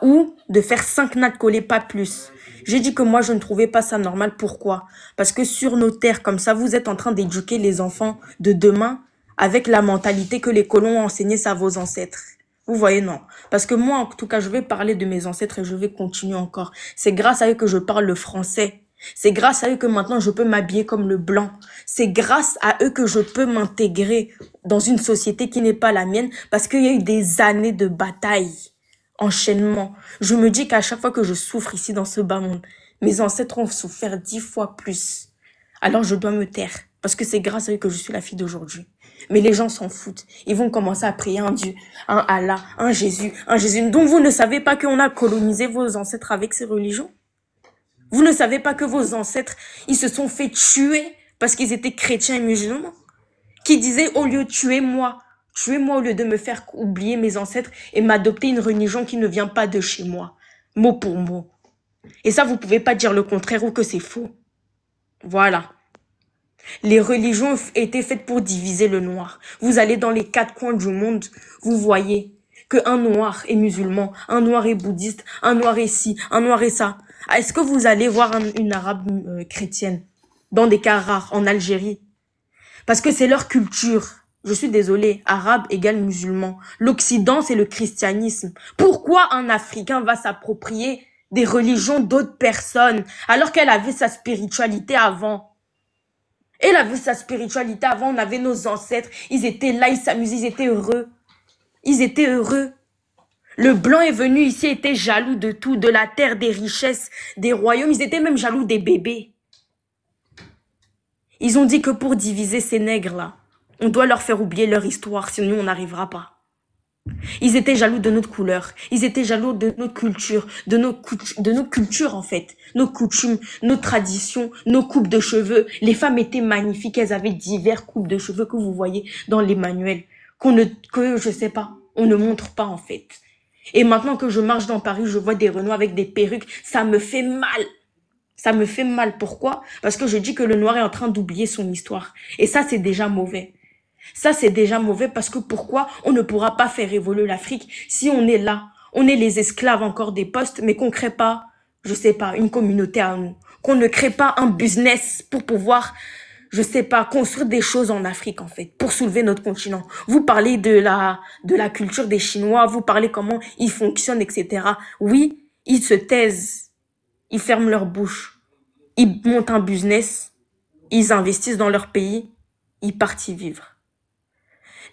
ou de faire 5 nattes collées, pas plus. J'ai dit que moi, je ne trouvais pas ça normal. Pourquoi? Parce que sur nos terres, comme ça, vous êtes en train d'éduquer les enfants de demain avec la mentalité que les colons ont enseigné ça à vos ancêtres. Vous voyez, non. Parce que moi, en tout cas, je vais parler de mes ancêtres et je vais continuer encore. C'est grâce à eux que je parle le français. C'est grâce à eux que maintenant je peux m'habiller comme le blanc. C'est grâce à eux que je peux m'intégrer dans une société qui n'est pas la mienne parce qu'il y a eu des années de bataille, enchaînement. Je me dis qu'à chaque fois que je souffre ici dans ce bas monde, mes ancêtres ont souffert 10 fois plus. Alors je dois me taire parce que c'est grâce à eux que je suis la fille d'aujourd'hui. Mais les gens s'en foutent. Ils vont commencer à prier un Dieu, un Allah, un Jésus, un Jésus. Donc vous ne savez pas qu'on a colonisé vos ancêtres avec ces religions? Vous ne savez pas que vos ancêtres, ils se sont fait tuer parce qu'ils étaient chrétiens et musulmans? Qui disaient, au lieu de tuez-moi au lieu de me faire oublier mes ancêtres et m'adopter une religion qui ne vient pas de chez moi. Mot pour mot. Et ça, vous pouvez pas dire le contraire ou que c'est faux. Voilà. Les religions étaient faites pour diviser le noir. Vous allez dans les 4 coins du monde, vous voyez qu'un noir est musulman, un noir est bouddhiste, un noir est ci, un noir est ça. Est-ce que vous allez voir une arabe chrétienne dans des cas rares en Algérie? Parce que c'est leur culture. Je suis désolée, arabe égale musulman. L'Occident, c'est le christianisme. Pourquoi un Africain va s'approprier des religions d'autres personnes alors qu'elle avait sa spiritualité avant? Elle avait sa spiritualité avant, on avait nos ancêtres, ils étaient là, ils s'amusaient, ils étaient heureux. Ils étaient heureux. Le blanc est venu ici, était jaloux de tout, de la terre, des richesses, des royaumes. Ils étaient même jaloux des bébés. Ils ont dit que pour diviser ces nègres-là, on doit leur faire oublier leur histoire, sinon on n'arrivera pas. Ils étaient jaloux de notre couleur. Ils étaient jaloux de notre culture, de nos cultures en fait. Nos coutumes, nos traditions, nos coupes de cheveux. Les femmes étaient magnifiques. Elles avaient divers coupes de cheveux que vous voyez dans les manuels. Je sais pas, on ne montre pas en fait. Et maintenant que je marche dans Paris, je vois des Renois avec des perruques. Ça me fait mal. Ça me fait mal. Pourquoi? Parce que je dis que le noir est en train d'oublier son histoire. Et ça, c'est déjà mauvais. Ça, c'est déjà mauvais parce que pourquoi on ne pourra pas faire évoluer l'Afrique si on est là, on est les esclaves encore des postes, mais qu'on ne crée pas, je sais pas, une communauté à nous, qu'on ne crée pas un business pour pouvoir, je sais pas, construire des choses en Afrique en fait, pour soulever notre continent. Vous parlez de la culture des Chinois, vous parlez comment ils fonctionnent, etc. Oui, ils se taisent, ils ferment leur bouche, ils montent un business, ils investissent dans leur pays, ils partent y vivre.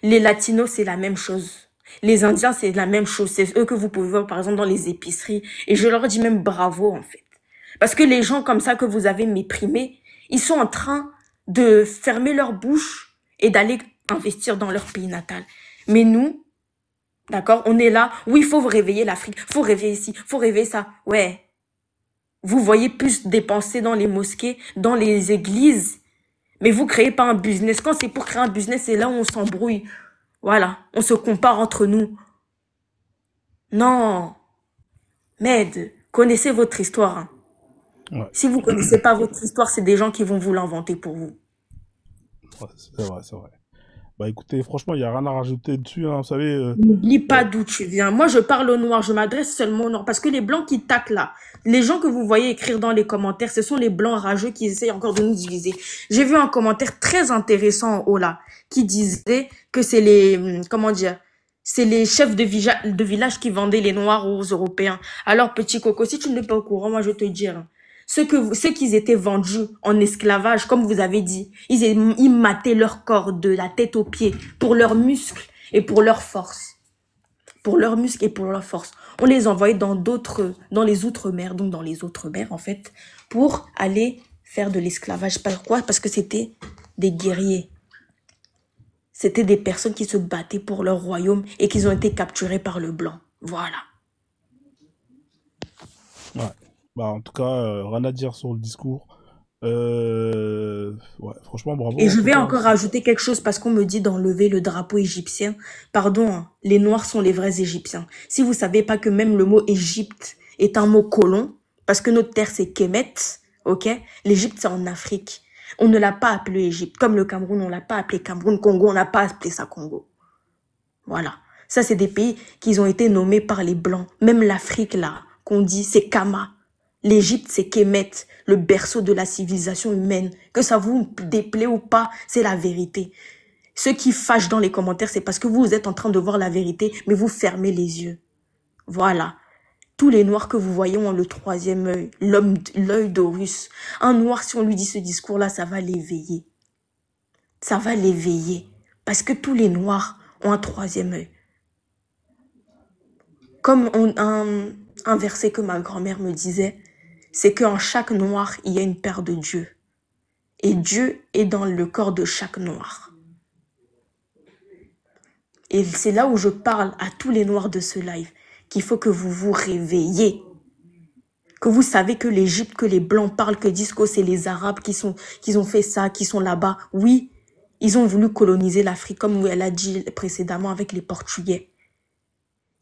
Les Latinos, c'est la même chose. Les Indiens, c'est la même chose. C'est eux que vous pouvez voir, par exemple, dans les épiceries. Et je leur dis même bravo, en fait. Parce que les gens comme ça que vous avez méprimés, ils sont en train de fermer leur bouche et d'aller investir dans leur pays natal. Mais nous, d'accord, on est là. Oui, il faut réveiller l'Afrique. Il faut réveiller ici. Il faut réveiller ça. Ouais. Vous voyez plus dépenser dans les mosquées, dans les églises. Mais vous créez pas un business. Quand c'est pour créer un business, c'est là où on s'embrouille. Voilà, on se compare entre nous. Non, Med, connaissez votre histoire. Hein. Ouais. Si vous connaissez pas votre histoire, c'est des gens qui vont vous l'inventer pour vous. Ouais, c'est vrai, c'est vrai. Bah écoutez, franchement, il n'y a rien à rajouter dessus, hein, vous savez. N'oublie pas Euh, d'où tu viens. Moi, je parle au noir, je m'adresse seulement au noir. Parce que les blancs qui taclent là, les gens que vous voyez écrire dans les commentaires, ce sont les blancs rageux qui essayent encore de nous diviser. J'ai vu un commentaire très intéressant en haut là, qui disait que c'est les, comment dire, c'est les chefs de village qui vendaient les noirs aux Européens. Alors, petit coco, si tu n'es pas au courant, moi, je vais te dire, hein, ceux qui étaient vendus en esclavage, comme vous avez dit, ils mataient leur corps de la tête aux pieds pour leurs muscles et pour leur force. Pour leurs muscles et pour leur force. On les envoyait dans les outre-mer, donc dans les autres mers en fait, pour aller faire de l'esclavage. Pourquoi? Parce que c'était des guerriers. C'était des personnes qui se battaient pour leur royaume et qui ont été capturées par le blanc. Voilà. ouais. Bah en tout cas, rien à dire sur le discours. Ouais, franchement, Et bravo en je tout vais cas. encore rajouter quelque chose parce qu'on me dit d'enlever le drapeau égyptien. Pardon, hein, les Noirs sont les vrais Égyptiens. Si vous savez pas que même le mot Égypte est un mot colon, parce que notre terre c'est Kemet, ok? L'Égypte c'est en Afrique. On ne l'a pas appelé Égypte. Comme le Cameroun, on l'a pas appelé Cameroun. Congo, on n'a pas appelé ça Congo. Voilà. Ça, c'est des pays qui ont été nommés par les Blancs. Même l'Afrique, là, qu'on dit, c'est Kama. L'Égypte, c'est Kemet, le berceau de la civilisation humaine. Que ça vous déplaît ou pas, c'est la vérité. Ceux qui fâchent dans les commentaires, c'est parce que vous êtes en train de voir la vérité, mais vous fermez les yeux. Voilà. Tous les noirs que vous voyez ont le troisième œil, l'œil d'Horus. Un noir, si on lui dit ce discours-là, ça va l'éveiller. Ça va l'éveiller. Parce que tous les noirs ont un troisième œil. Comme un verset que ma grand-mère me disait, c'est qu'en chaque noir, il y a une paire de Dieu. Et Dieu est dans le corps de chaque noir. Et c'est là où je parle à tous les noirs de ce live, qu'il faut que vous vous réveillez. Que vous savez que l'Égypte, que les Blancs parlent, que disent que c'est les Arabes qui ont fait ça, qui sont là-bas. Oui, ils ont voulu coloniser l'Afrique, comme elle a dit précédemment avec les Portugais.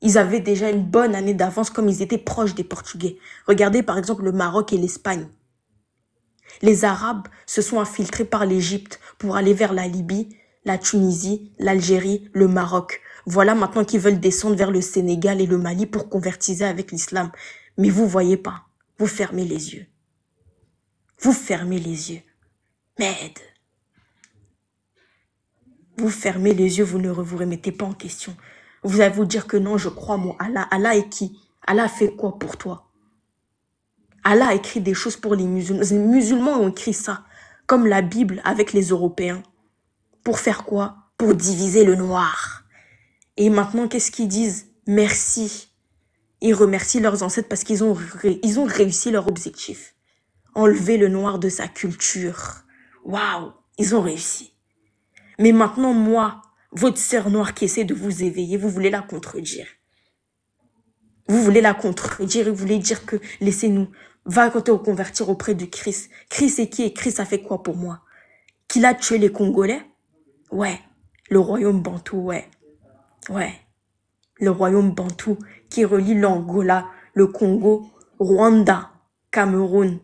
Ils avaient déjà une bonne année d'avance comme ils étaient proches des Portugais. Regardez par exemple le Maroc et l'Espagne. Les Arabes se sont infiltrés par l'Égypte pour aller vers la Libye, la Tunisie, l'Algérie, le Maroc. Voilà maintenant qu'ils veulent descendre vers le Sénégal et le Mali pour convertiser avec l'islam. Mais vous voyez pas. Vous fermez les yeux. Vous fermez les yeux. Merde. Vous fermez les yeux, vous ne vous remettez pas en question. Vous allez vous dire que non, je crois mon Allah. Allah est qui? Allah a fait quoi pour toi? Allah a écrit des choses pour les musulmans. Les musulmans ont écrit ça, comme la Bible avec les Européens. Pour faire quoi? Pour diviser le noir. Et maintenant, qu'est-ce qu'ils disent? Merci. Ils remercient leurs ancêtres parce qu'ils ont réussi leur objectif. Enlever le noir de sa culture. Waouh, ils ont réussi. Mais maintenant, moi, votre sœur noire qui essaie de vous éveiller, vous voulez la contredire. Vous voulez la contredire et vous voulez dire que laissez-nous, va te convertir auprès de Christ. Christ c'est qui? Et Christ a fait quoi pour moi? Qu'il a tué les Congolais? Ouais. Le royaume bantou, ouais. Ouais. Le royaume bantou qui relie l'Angola, le Congo, Rwanda, Cameroun,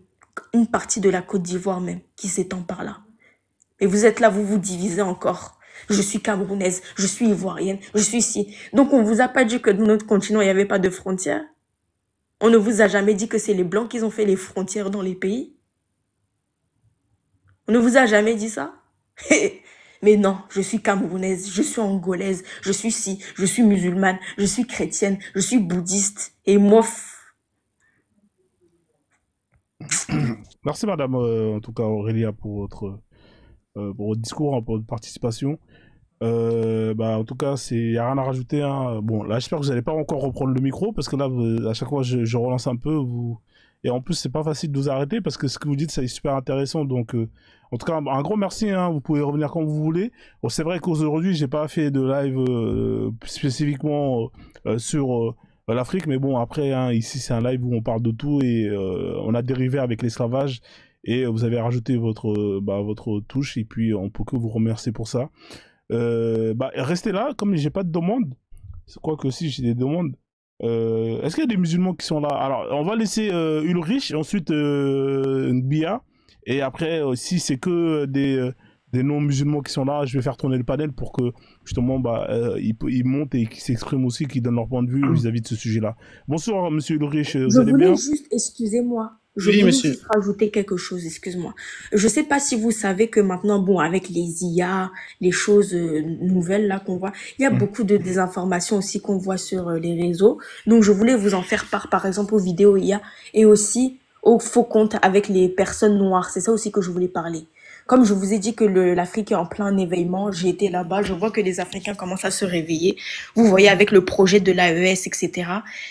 une partie de la Côte d'Ivoire même, qui s'étend par là. Et vous êtes là, vous vous divisez encore. Je suis camerounaise, je suis ivoirienne, je suis ici. Donc on vous a pas dit que dans notre continent, il n'y avait pas de frontières? On ne vous a jamais dit que c'est les Blancs qui ont fait les frontières dans les pays? On ne vous a jamais dit ça? Mais non, je suis camerounaise, je suis angolaise, je suis ci, je suis musulmane, je suis chrétienne, je suis bouddhiste. Et moi... Merci madame, en tout cas Aurélia, pour votre discours, hein, pour votre participation. Bah, en tout cas, il n'y a rien à rajouter, hein. Bon, là, j'espère que vous n'allez pas encore reprendre le micro, parce que là, à chaque fois, je relance un peu. Et en plus, c'est pas facile de vous arrêter, parce que ce que vous dites, c'est super intéressant. Donc, en tout cas, un grand merci, hein. Vous pouvez revenir quand vous voulez. Bon, c'est vrai qu'aujourd'hui, j'ai pas fait de live spécifiquement sur l'Afrique, mais bon, après, hein, ici, c'est un live où on parle de tout, et on a dérivé avec l'esclavage. Et vous avez rajouté votre touche, et puis on peut que vous remercier pour ça. Bah, restez là, comme j'ai pas de demande. Je crois que si j'ai des demandes. Est-ce qu'il y a des musulmans qui sont là? Alors, on va laisser Ulrich, ensuite Bia, et après, si c'est que des non-musulmans qui sont là. Je vais faire tourner le panel pour que justement ils montent et qu'ils s'expriment aussi, qu'ils donnent leur point de vue vis-à-vis de ce sujet-là. Bonsoir, monsieur Ulrich, vous Je allez bien? voulais juste, excusez-moi, je Oui, voulais monsieur. juste rajouter quelque chose, excuse-moi. Je sais pas si vous savez que maintenant, bon, avec les IA, les choses nouvelles là qu'on voit, il y a beaucoup de désinformations aussi qu'on voit sur les réseaux. Donc, je voulais vous en faire part, par exemple, aux vidéos IA et aussi aux faux comptes avec les personnes noires. C'est ça aussi que je voulais parler. Comme je vous ai dit que l'Afrique est en plein éveillement, j'ai été là-bas, je vois que les Africains commencent à se réveiller. Vous voyez avec le projet de l'AES, etc.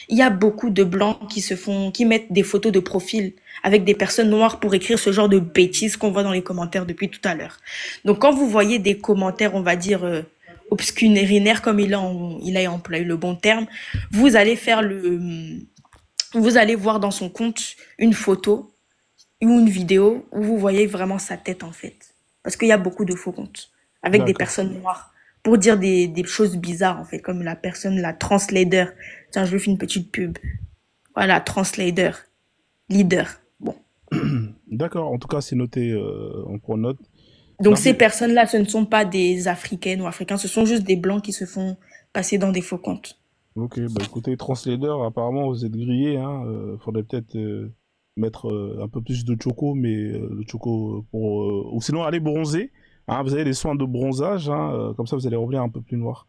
Il y a beaucoup de blancs qui mettent des photos de profil avec des personnes noires pour écrire ce genre de bêtises qu'on voit dans les commentaires depuis tout à l'heure. Donc quand vous voyez des commentaires, on va dire obscurinaires comme il a employé le bon terme, vous allez voir dans son compte une photo ou une vidéo où vous voyez vraiment sa tête en fait. Parce qu'il y a beaucoup de faux comptes avec des D'accord. personnes noires pour dire des choses bizarres en fait, comme la translator. Tiens, je lui fais une petite pub. Voilà, translator, leader. Bon. D'accord, en tout cas, c'est noté, on prend note. Donc Merci. ces personnes-là, ce ne sont pas des Africaines ou Africains, ce sont juste des Blancs qui se font passer dans des faux comptes. Ok, bah écoutez, Translator, apparemment vous êtes grillé, hein. Faudrait peut-être mettre un peu plus de choco, mais le choco pour. Ou sinon aller bronzer. Hein, vous avez les soins de bronzage, hein, comme ça vous allez revenir un peu plus noir.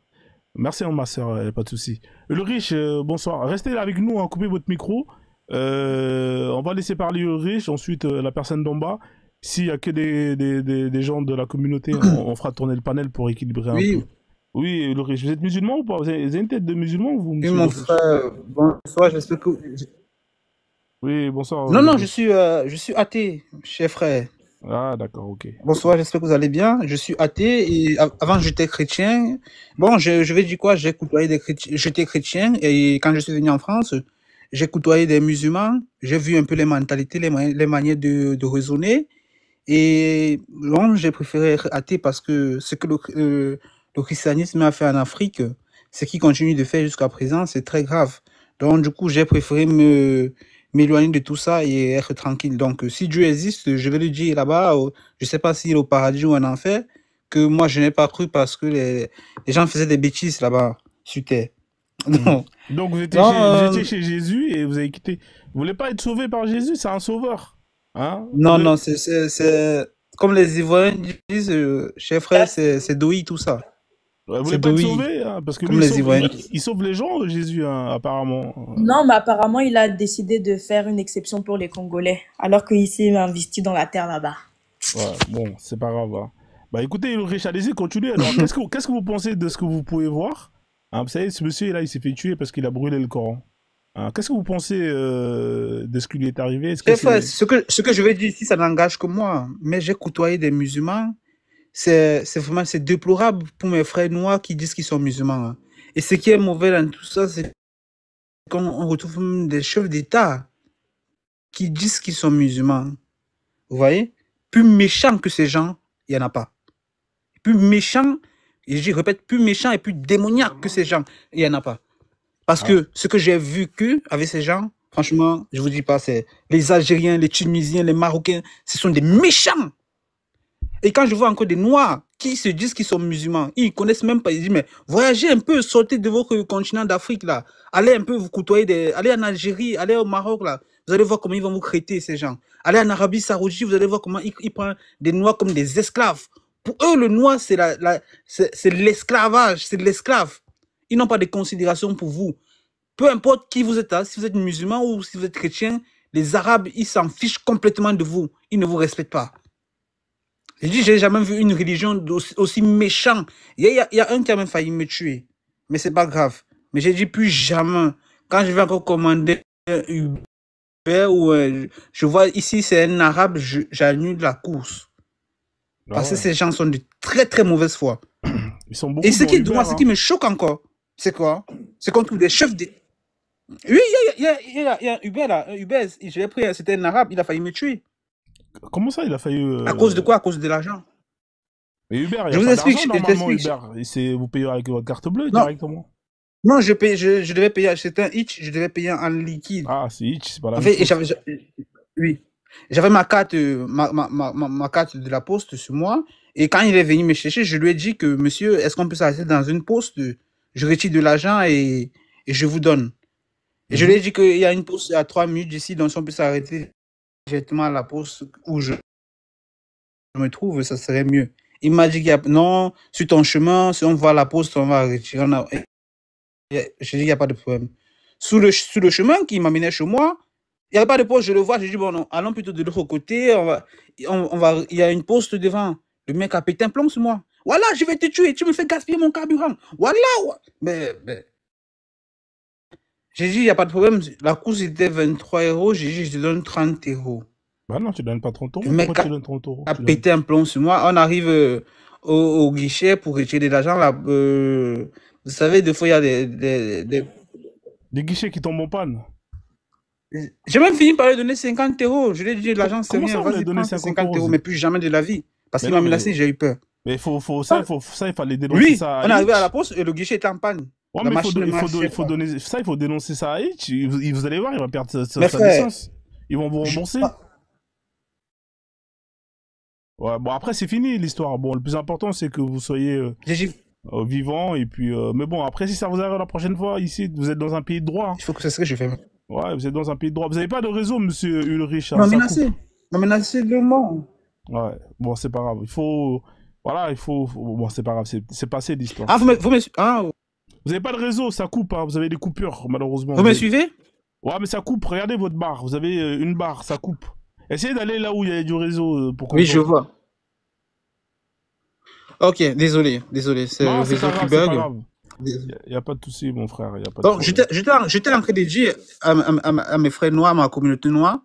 Merci, ma soeur, pas de souci. Ulrich, bonsoir. Restez là avec nous, hein, coupez votre micro. On va laisser parler Ulrich, ensuite la personne d'en bas. S'il y a que des gens de la communauté, on fera tourner le panel pour équilibrer un Oui, peu. Oui, Ulrich, vous êtes musulman ou pas? Vous avez une tête de musulman ou vous, oui, monsieur mon Ulrich? frère. Bonsoir, j'espère que. Oui, bonsoir. Non, non, Ulrich. je suis athée, cher frère. Ah, d'accord, ok. Bonsoir, j'espère que vous allez bien. Je suis athée et avant j'étais chrétien. Bon, je vais dire quoi? J'ai côtoyé des chrétiens. J'étais chrétien et quand je suis venu en France, j'ai côtoyé des musulmans. J'ai vu un peu les mentalités, les manières de raisonner. Et bon, j'ai préféré être athée parce que ce que le christianisme a fait en Afrique, ce qu'il continue de faire jusqu'à présent, c'est très grave. Donc, du coup, j'ai préféré m'éloigner de tout ça et être tranquille. Donc, si Dieu existe, je vais lui dire là-bas, je sais pas s'il est au paradis ou en enfer, que moi, je n'ai pas cru parce que les gens faisaient des bêtises là-bas, sur terre. Donc, Donc vous étiez, vous étiez chez Jésus et vous avez quitté. Vous voulez pas être sauvé par Jésus? C'est un sauveur. Hein? non, non, c'est comme les Ivoiriens disent, cher frère, c'est Doi, tout ça. Vous voulez C'est pas être Doi, sauvé? Hein? Parce que comme lui, les Ivoiriens. il sauve les gens, Jésus, hein, apparemment. Non, mais apparemment, il a décidé de faire une exception pour les Congolais, alors qu'il s'est investi dans la terre là-bas. Ouais, bon, c'est pas grave. Hein. Bah écoutez, Ulrich, allez-y, continuez. Alors, qu'est-ce que vous pensez de ce que vous pouvez voir? Hein, vous savez, ce monsieur-là, il s'est fait tuer parce qu'il a brûlé le Coran. Hein, qu'est-ce que vous pensez de ce qui lui est arrivé? Est-ce que Chef frère, ce que je vais dire ici, ça n'engage que moi. Mais j'ai côtoyé des musulmans. C'est vraiment c'est déplorable pour mes frères noirs qui disent qu'ils sont musulmans. Hein. Et ce qui est mauvais dans tout ça, c'est qu'on retrouve même des chefs d'État qui disent qu'ils sont musulmans. Vous voyez? Plus méchants que ces gens, il n'y en a pas. Plus méchants, et je répète, plus méchants et plus démoniaques que ces gens, il n'y en a pas. Parce que ce que j'ai vu avec ces gens, franchement, je vous dis pas, c'est les Algériens, les Tunisiens, les Marocains, ce sont des méchants. Et quand je vois encore des Noirs qui se disent qu'ils sont musulmans, ils ne connaissent même pas, ils disent, mais voyagez un peu, sortez de votre continent d'Afrique, là. Allez un peu vous côtoyer, allez en Algérie, allez au Maroc, là. Vous allez voir comment ils vont vous traiter, ces gens. Allez en Arabie Saoudite, vous allez voir comment ils prennent des Noirs comme des esclaves. Pour eux, le Noir, c'est l'esclavage, c'est l'esclave. Ils n'ont pas de considération pour vous. Peu importe qui vous êtes, hein, si vous êtes musulman ou si vous êtes chrétien, les Arabes, ils s'en fichent complètement de vous. Ils ne vous respectent pas. Je dis, j'ai jamais vu une religion aussi méchante. Il y a un qui a même failli me tuer. Mais c'est pas grave. Mais j'ai dit plus jamais. Quand je vais encore commander un Uber ou je vois ici c'est un arabe, j'annule la course. Parce que ces gens sont de très très mauvaise foi. Ils sont beaucoup. Et ce qui me choque encore, c'est quoi? C'est qu'on trouve des chefs de... Oui, il y a un Uber là. Un Uber, je l'ai pris, c'était un arabe, il a failli me tuer. Comment ça, il a failli... À cause de quoi? À cause de l'argent. Mais Uber, il je vous explique, normalement, Uber. Vous payez avec votre carte bleue directement. Non, je devais payer, c'était un Hitch, je devais payer en liquide. Ah, c'est Hitch, c'est pas la même chose. Oui. J'avais ma carte, ma carte de la poste sur moi, Et quand il est venu me chercher, je lui ai dit que, monsieur, est-ce qu'on peut s'arrêter dans une poste? Je retire de l'argent et je vous donne. Et je lui ai dit qu'il y a une poste à 3 minutes d'ici, donc si on peut s'arrêter directement à la poste où je me trouve, ça serait mieux. Il m'a dit qu'il y a, non, sur ton chemin, si on voit la poste, on va retirer. J'ai dit qu'il n'y a pas de problème. Sur le chemin qui m'amenait chez moi, il n'y avait pas de poste, je le vois, j'ai dit, bon, non, allons plutôt de l'autre côté, il y a une poste devant. Le mec a pété un plomb sur moi. Voilà, je vais te tuer, tu me fais gaspiller mon carburant. Voilà. Mais j'ai dit, il n'y a pas de problème. La course était 23 €, j'ai dit, je te donne 30 €. Bah non, tu donnes pas 30 €. Le mec Pourquoi tu donnes 30 € a pété un plomb sur moi. On arrive au guichet pour retirer de l'argent. Vous savez, des fois, il y a des guichets qui tombent en panne. J'ai même fini par lui donner 50 €. Je lui ai dit, l'argent, c'est Comment rien. ça, vous lui Vas-y, donné prends tes 50 €, mais plus jamais de la vie. Parce Mais qu'il m'a non, menacé, mais- j'ai eu peur. Mais ça, il fallait dénoncer Oui, ça on à est arrivé à Hitch. la poste et le guichet était en panne. Ouais, La mais machine ne marchait il faut pas. donner ça, il faut dénoncer ça à Hitch. Vous allez voir, il va perdre sa Mais frère, licence. Ils vont vous rembourser. Ah, Ouais, bon, après, c'est fini l'histoire. Bon, le plus important, c'est que vous soyez j'ai dit, vivant. Et puis, mais bon, après, si ça vous arrive la prochaine fois, ici, vous êtes dans un pays de droit. il faut que c'est ce que je fais. Ouais, vous êtes dans un pays de droit. Vous n'avez pas de réseau, monsieur Ulrich. Il m'a Ça coupe. menacé. Il m'a menacé de mort. Ouais, bon, c'est pas grave. Il faut. Voilà, il faut. Bon, c'est pas grave, c'est passé l'histoire. Ah, Vous n'avez pas de réseau, ça coupe, hein. Vous avez des coupures, malheureusement. vous me suivez? Ouais, mais ça coupe. Regardez votre barre. Vous avez une barre, ça coupe. Essayez d'aller là où il y a du réseau pour qu'on Oui, je voit. vois. Ok, désolé. C'est le Non, c'est réseau pas qui grave, c'est pas bug. grave. Il n'y a pas de souci, mon frère. Il y a pas de Donc, problème. j'étais en train de dire à mes frères noirs, à ma communauté noire,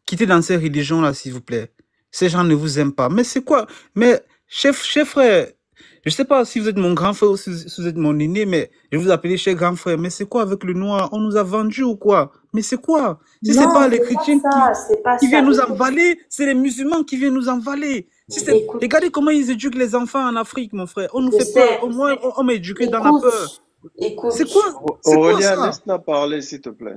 quittez dans ces religions-là, s'il vous plaît. Ces gens ne vous aiment pas. Mais c'est quoi? Mais, chef frère, je sais pas si vous êtes mon grand frère ou si vous êtes mon aîné, mais je vous appelle cher grand frère. Mais c'est quoi avec le noir? On nous a vendus ou quoi? Mais c'est quoi? Si c'est Non, pas les c'est pas chrétiens ça, c'est pas qui ça. viennent nous Écoute, envaler, c'est les musulmans qui viennent nous envaler. écoute, Regardez comment ils éduquent les enfants en Afrique, mon frère. On nous je fait peur. sais. Au moins, on m'a éduqué dans la peur. Écoute, C'est quoi? C'est quoi Aurélien, ça? laisse-la parler, s'il te plaît.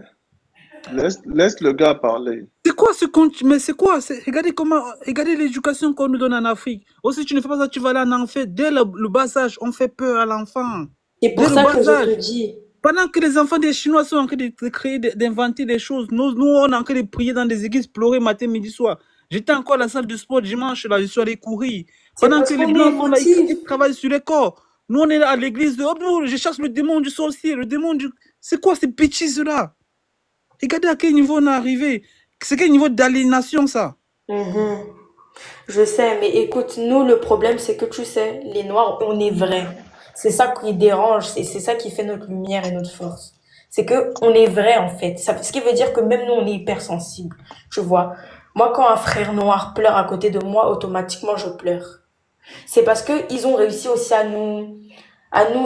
Laisse le gars parler. C'est quoi ce compte? Mais c'est quoi? Regardez l'éducation qu'on nous donne en Afrique. Aussi, tu ne fais pas ça, tu vas aller en enfer. Dès le bas âge, on fait peur à l'enfant. c'est pour Dès le ça bas que je âge. te dis. Pendant que les enfants des Chinois sont en train de créer, d'inventer des choses, nous, on est en train de prier dans des églises, pleurer matin, midi, soir. J'étais encore à la salle de sport dimanche, là, je suis allé courir. C'est Pendant parce que les qu'on est Blancs sont là, émotif. ils travaillent sur les corps. Nous, on est là à l'église de, oh, non, je chasse le démon du sorcier, le démon du... C'est quoi ces bêtises-là? Regardez à quel niveau on est arrivé. C'est quel niveau d'aliénation, ça? Mhm. Je sais, mais écoute, nous, le problème, c'est que tu sais, les Noirs, on est vrais. C'est ça qui dérange, c'est ça qui fait notre lumière et notre force. C'est que on est vrai, en fait. Ce qui veut dire que même nous, on est hypersensible. Tu vois. Moi, quand un frère noir pleure à côté de moi, automatiquement, je pleure. C'est parce que ils ont réussi aussi à nous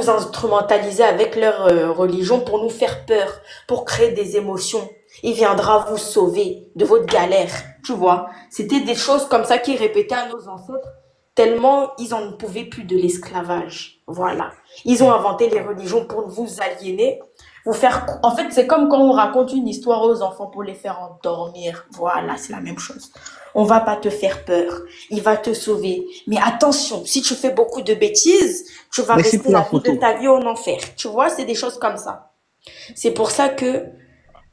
instrumentaliser avec leur religion pour nous faire peur, pour créer des émotions. Il viendra vous sauver de votre galère, tu vois. C'était des choses comme ça qu'ils répétaient à nos ancêtres, tellement ils en pouvaient plus de l'esclavage. Voilà. Ils ont inventé les religions pour vous aliéner, vous faire... En fait, c'est comme quand on raconte une histoire aux enfants pour les faire endormir. Voilà, c'est la même chose. On va pas te faire peur. Il va te sauver. Mais attention, si tu fais beaucoup de bêtises, tu vas Merci rester pour la la vie de photo. ta vie en enfer. Tu vois, c'est des choses comme ça. C'est pour ça que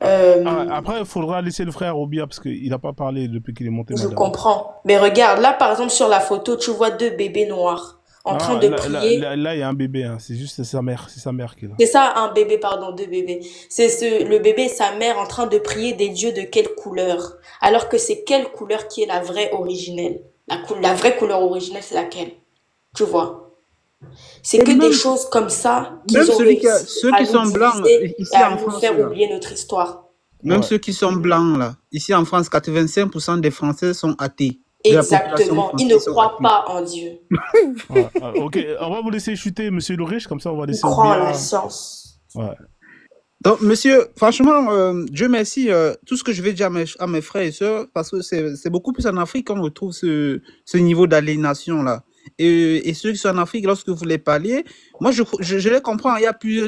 Après, il faudra laisser le frère Obia parce qu'il n'a pas parlé depuis qu'il est monté, je madame. comprends. Mais regarde, là, par exemple, sur la photo, tu vois deux bébés noirs en train de prier. Là, il y a un bébé, hein. C'est juste sa mère qui est là. C'est ça, un bébé, pardon, deux bébés. Le bébé et sa mère en train de prier des dieux de quelle couleur? Alors que c'est quelle couleur qui est la vraie originelle? La vraie couleur originelle, c'est laquelle? Tu vois? C'est Et que même, des choses comme ça même qu'ils ont réussi ceux à qui nous sont blancs, diviser et ici à en nous France, faire là, oublier notre histoire. même Ouais. ceux qui sont blancs, là, ici en France, 85% des Français sont athées. De la population Exactement. Ils ne française sont croient athées. pas en Dieu. Ouais, ok, on va vous laisser chuter, monsieur Ulrich, comme ça on va Ils laisser croient en la Obia. science. Ouais. Donc, monsieur, franchement, Dieu merci, tout ce que je vais dire à mes frères et sœurs, parce que c'est beaucoup plus en Afrique qu'on retrouve ce niveau d'aliénation-là. Et ceux qui sont en Afrique, lorsque vous les parliez, moi, je les comprends. Il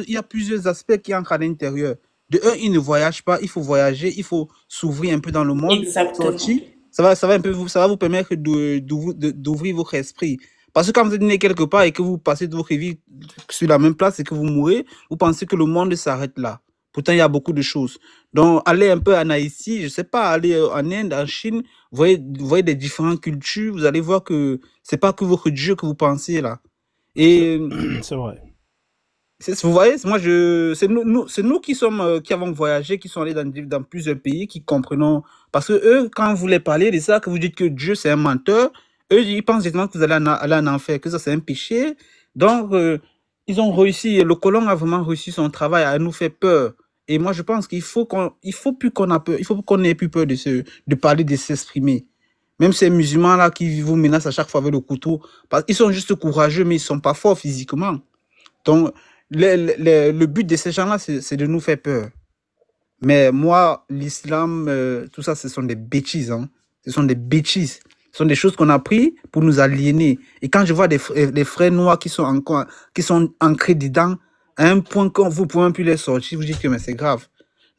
y a plusieurs aspects qui entrent à l'intérieur. De un, ils ne voyagent pas, il faut voyager, il faut s'ouvrir un peu dans le monde, Exactement. sortir. ça va un peu ça va vous permettre d'ouvrir votre esprit. Parce que quand vous êtes né quelque part et que vous passez de votre vie sur la même place et que vous mourrez, vous pensez que le monde s'arrête là. Pourtant, il y a beaucoup de choses. Donc, allez un peu en Haïti, je sais pas, allez en Inde, en Chine, vous voyez des différentes cultures, vous allez voir que c'est pas que votre Dieu que vous pensez là. Et C'est vrai. vous voyez, moi, c'est nous qui sommes, qui avons voyagé, qui sont allés dans plusieurs pays, qui comprenons. Parce que eux, quand vous les parlez de ça, que vous dites que Dieu c'est un menteur, eux, ils pensent justement que vous allez aller en enfer, que ça c'est un péché. Donc, ils ont réussi, le colon a vraiment réussi son travail à nous faire peur. Et moi, je pense qu'il faut plus qu'on a peur, il faut qu'on ait plus peur de parler, de s'exprimer. Même ces musulmans-là qui vous menacent à chaque fois avec le couteau, parce qu'ils sont juste courageux, mais ils sont pas forts physiquement. Donc, le but de ces gens-là, c'est de nous faire peur. Mais moi, l'islam, tout ça, ce sont des bêtises. Hein. Ce sont des bêtises. Ce sont des choses qu'on a pris pour nous aliéner. Et quand je vois des frères noirs qui sont ancrés dedans, à un point qu'on vous pouvez même plus les sortir, vous dites que mais c'est grave.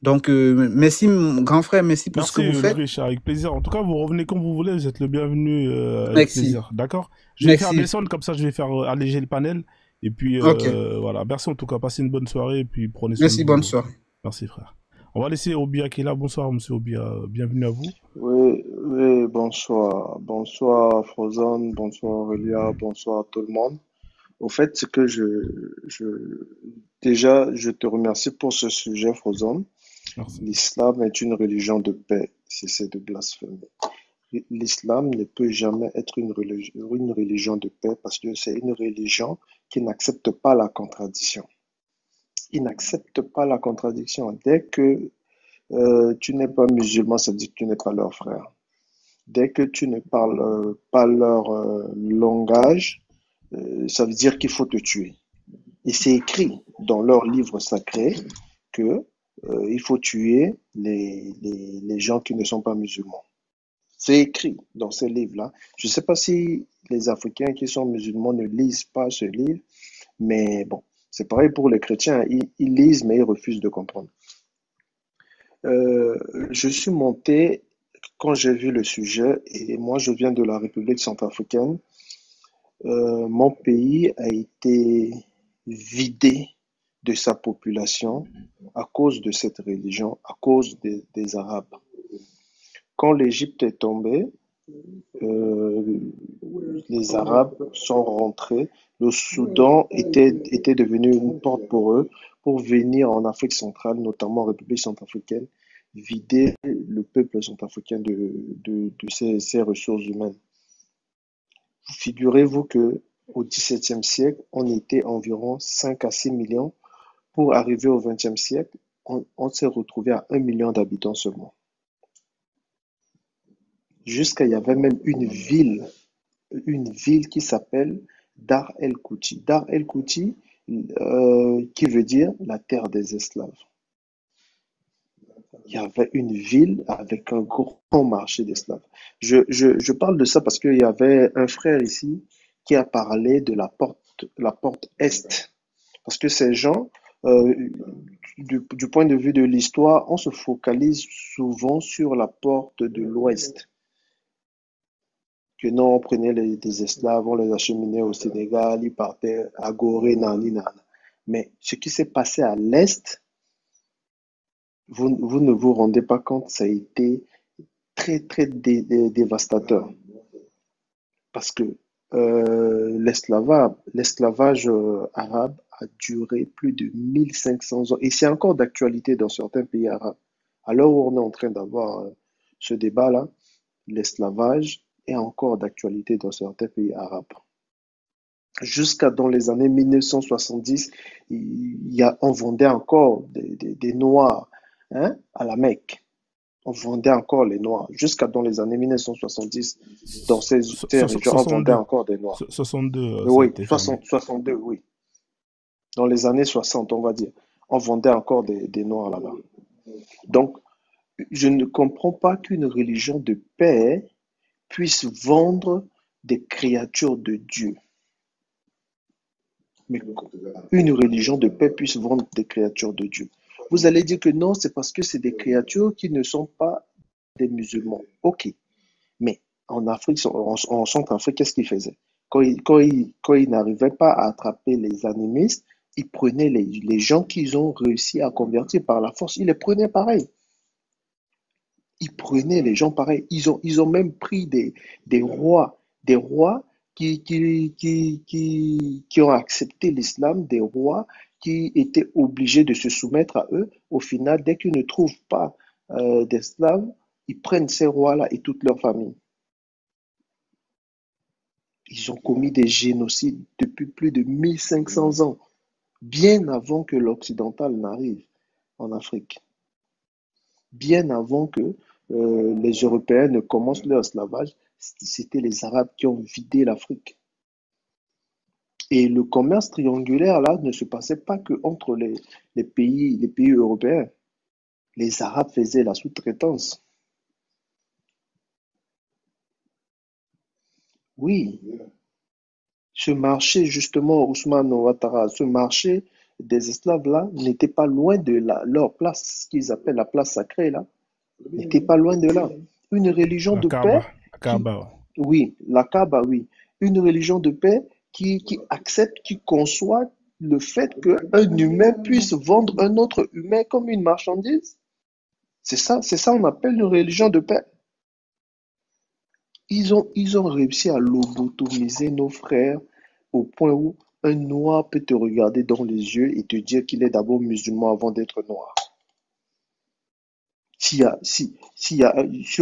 Donc, merci, mon grand frère, merci pour ce que Merci, vous le faites. riche, avec plaisir. En tout cas, vous revenez quand vous voulez, vous êtes le bienvenu avec Merci. plaisir. D'accord? Je vais faire Merci. descendre, comme ça je vais faire alléger le panel. Et puis, Ok. voilà. Merci en tout cas, passez une bonne soirée et puis prenez soin Merci, de vous. bonne soirée. Merci, frère. On va laisser Obia qui est là. Bonsoir, monsieur Obia. Bienvenue à vous. Oui, oui, bonsoir. Bonsoir, Frozone, bonsoir, Aurélia, bonsoir à tout le monde. Au fait, c'est que déjà, je te remercie pour ce sujet, Frozone. Merci. L'islam est une religion de paix. Cessez de blasphémer. L'islam ne peut jamais être une religion de paix parce que c'est une religion qui n'accepte pas la contradiction. Il n'accepte pas la contradiction. Dès que tu n'es pas musulman, ça veut dire que tu n'es pas leur frère. Dès que tu ne parles pas leur langage, ça veut dire qu'il faut te tuer. Et c'est écrit dans leur livre sacré que il faut tuer les gens qui ne sont pas musulmans. C'est écrit dans ces livres-là. Je ne sais pas si les Africains qui sont musulmans ne lisent pas ce livre, mais bon, c'est pareil pour les chrétiens. Ils lisent, mais ils refusent de comprendre. Je suis monté quand j'ai vu le sujet, et moi je viens de la République centrafricaine. Mon pays a été vidé de sa population à cause de cette religion, à cause des Arabes. Quand l'Égypte est tombée, les Arabes sont rentrés. Le Soudan était devenu une porte pour eux pour venir en Afrique centrale, notamment en République centrafricaine, vider le peuple centrafricain de ses ressources humaines. Figurez-vous que au XVIIe siècle, on était environ 5 à 6 millions. Pour arriver au XXe siècle, on s'est retrouvé à 1 million d'habitants seulement. Il y avait même une ville qui s'appelle Dar el-Kouti. Dar el-Kouti, qui veut dire la terre des esclaves. Il y avait une ville avec un grand marché d'esclaves. Je parle de ça parce qu'il y avait un frère ici qui a parlé de la porte Est. Parce que ces gens, du point de vue de l'histoire, on se focalise souvent sur la porte de l'Ouest. Que non, on prenait des esclaves, on les acheminait au Sénégal, ils partaient à Gorée, nani, nana. Mais ce qui s'est passé à l'Est, vous ne vous rendez pas compte, ça a été très, très dévastateur. Parce que l'esclavage arabe a duré plus de 1500 ans. Et c'est encore d'actualité dans certains pays arabes. À l'heure où on est en train d'avoir ce débat-là, l'esclavage est encore d'actualité dans certains pays arabes. Jusqu'à dans les années 1970, on vendait encore des Noirs à la Mecque. On vendait encore les Noirs. Jusqu'à dans les années 1970, dans ces régions, on vendait encore des Noirs. 62. Oui, 62, oui. Dans les années 60, on va dire. On vendait encore des Noirs là-bas. Donc, je ne comprends pas qu'une religion de paix puisse vendre des créatures de Dieu. Mais une religion de paix puisse vendre des créatures de Dieu. Vous allez dire que non, c'est parce que c'est des créatures qui ne sont pas des musulmans. Ok. Mais en Afrique, en Centrafrique, qu'est-ce qu'ils faisaient? Quand ils n'arrivaient pas à attraper les animistes, ils prenaient les gens qu'ils ont réussi à convertir par la force, ils les prenaient pareil. Ils prenaient les gens pareils. Ils ont même pris des rois qui ont accepté l'islam, des rois qui étaient obligés de se soumettre à eux. Au final, dès qu'ils ne trouvent pas d'esclaves, ils prennent ces rois-là et toute leur famille. Ils ont commis des génocides depuis plus de 1500 ans, bien avant que l'occidental n'arrive en Afrique, bien avant que les Européens ne commencent leur esclavage. C'était les Arabes qui ont vidé l'Afrique. Et le commerce triangulaire là ne se passait pas que entre les pays européens. Les Arabes faisaient la sous-traitance. Oui, ce marché justement, Ousmane Ouattara, ce marché des esclaves là n'était pas loin de leur place, ce qu'ils appellent la place sacrée là, n'était pas loin de là. Une religion La de Kaaba. paix La Kaaba, ouais. oui, la Kaaba, oui. Une religion de paix qui accepte, qui conçoit le fait qu'un humain puisse vendre un autre humain comme une marchandise. C'est ça on appelle une religion de paix. Ils ont réussi à lobotomiser nos frères au point où un noir peut te regarder dans les yeux et te dire qu'il est d'abord musulman avant d'être noir. Sur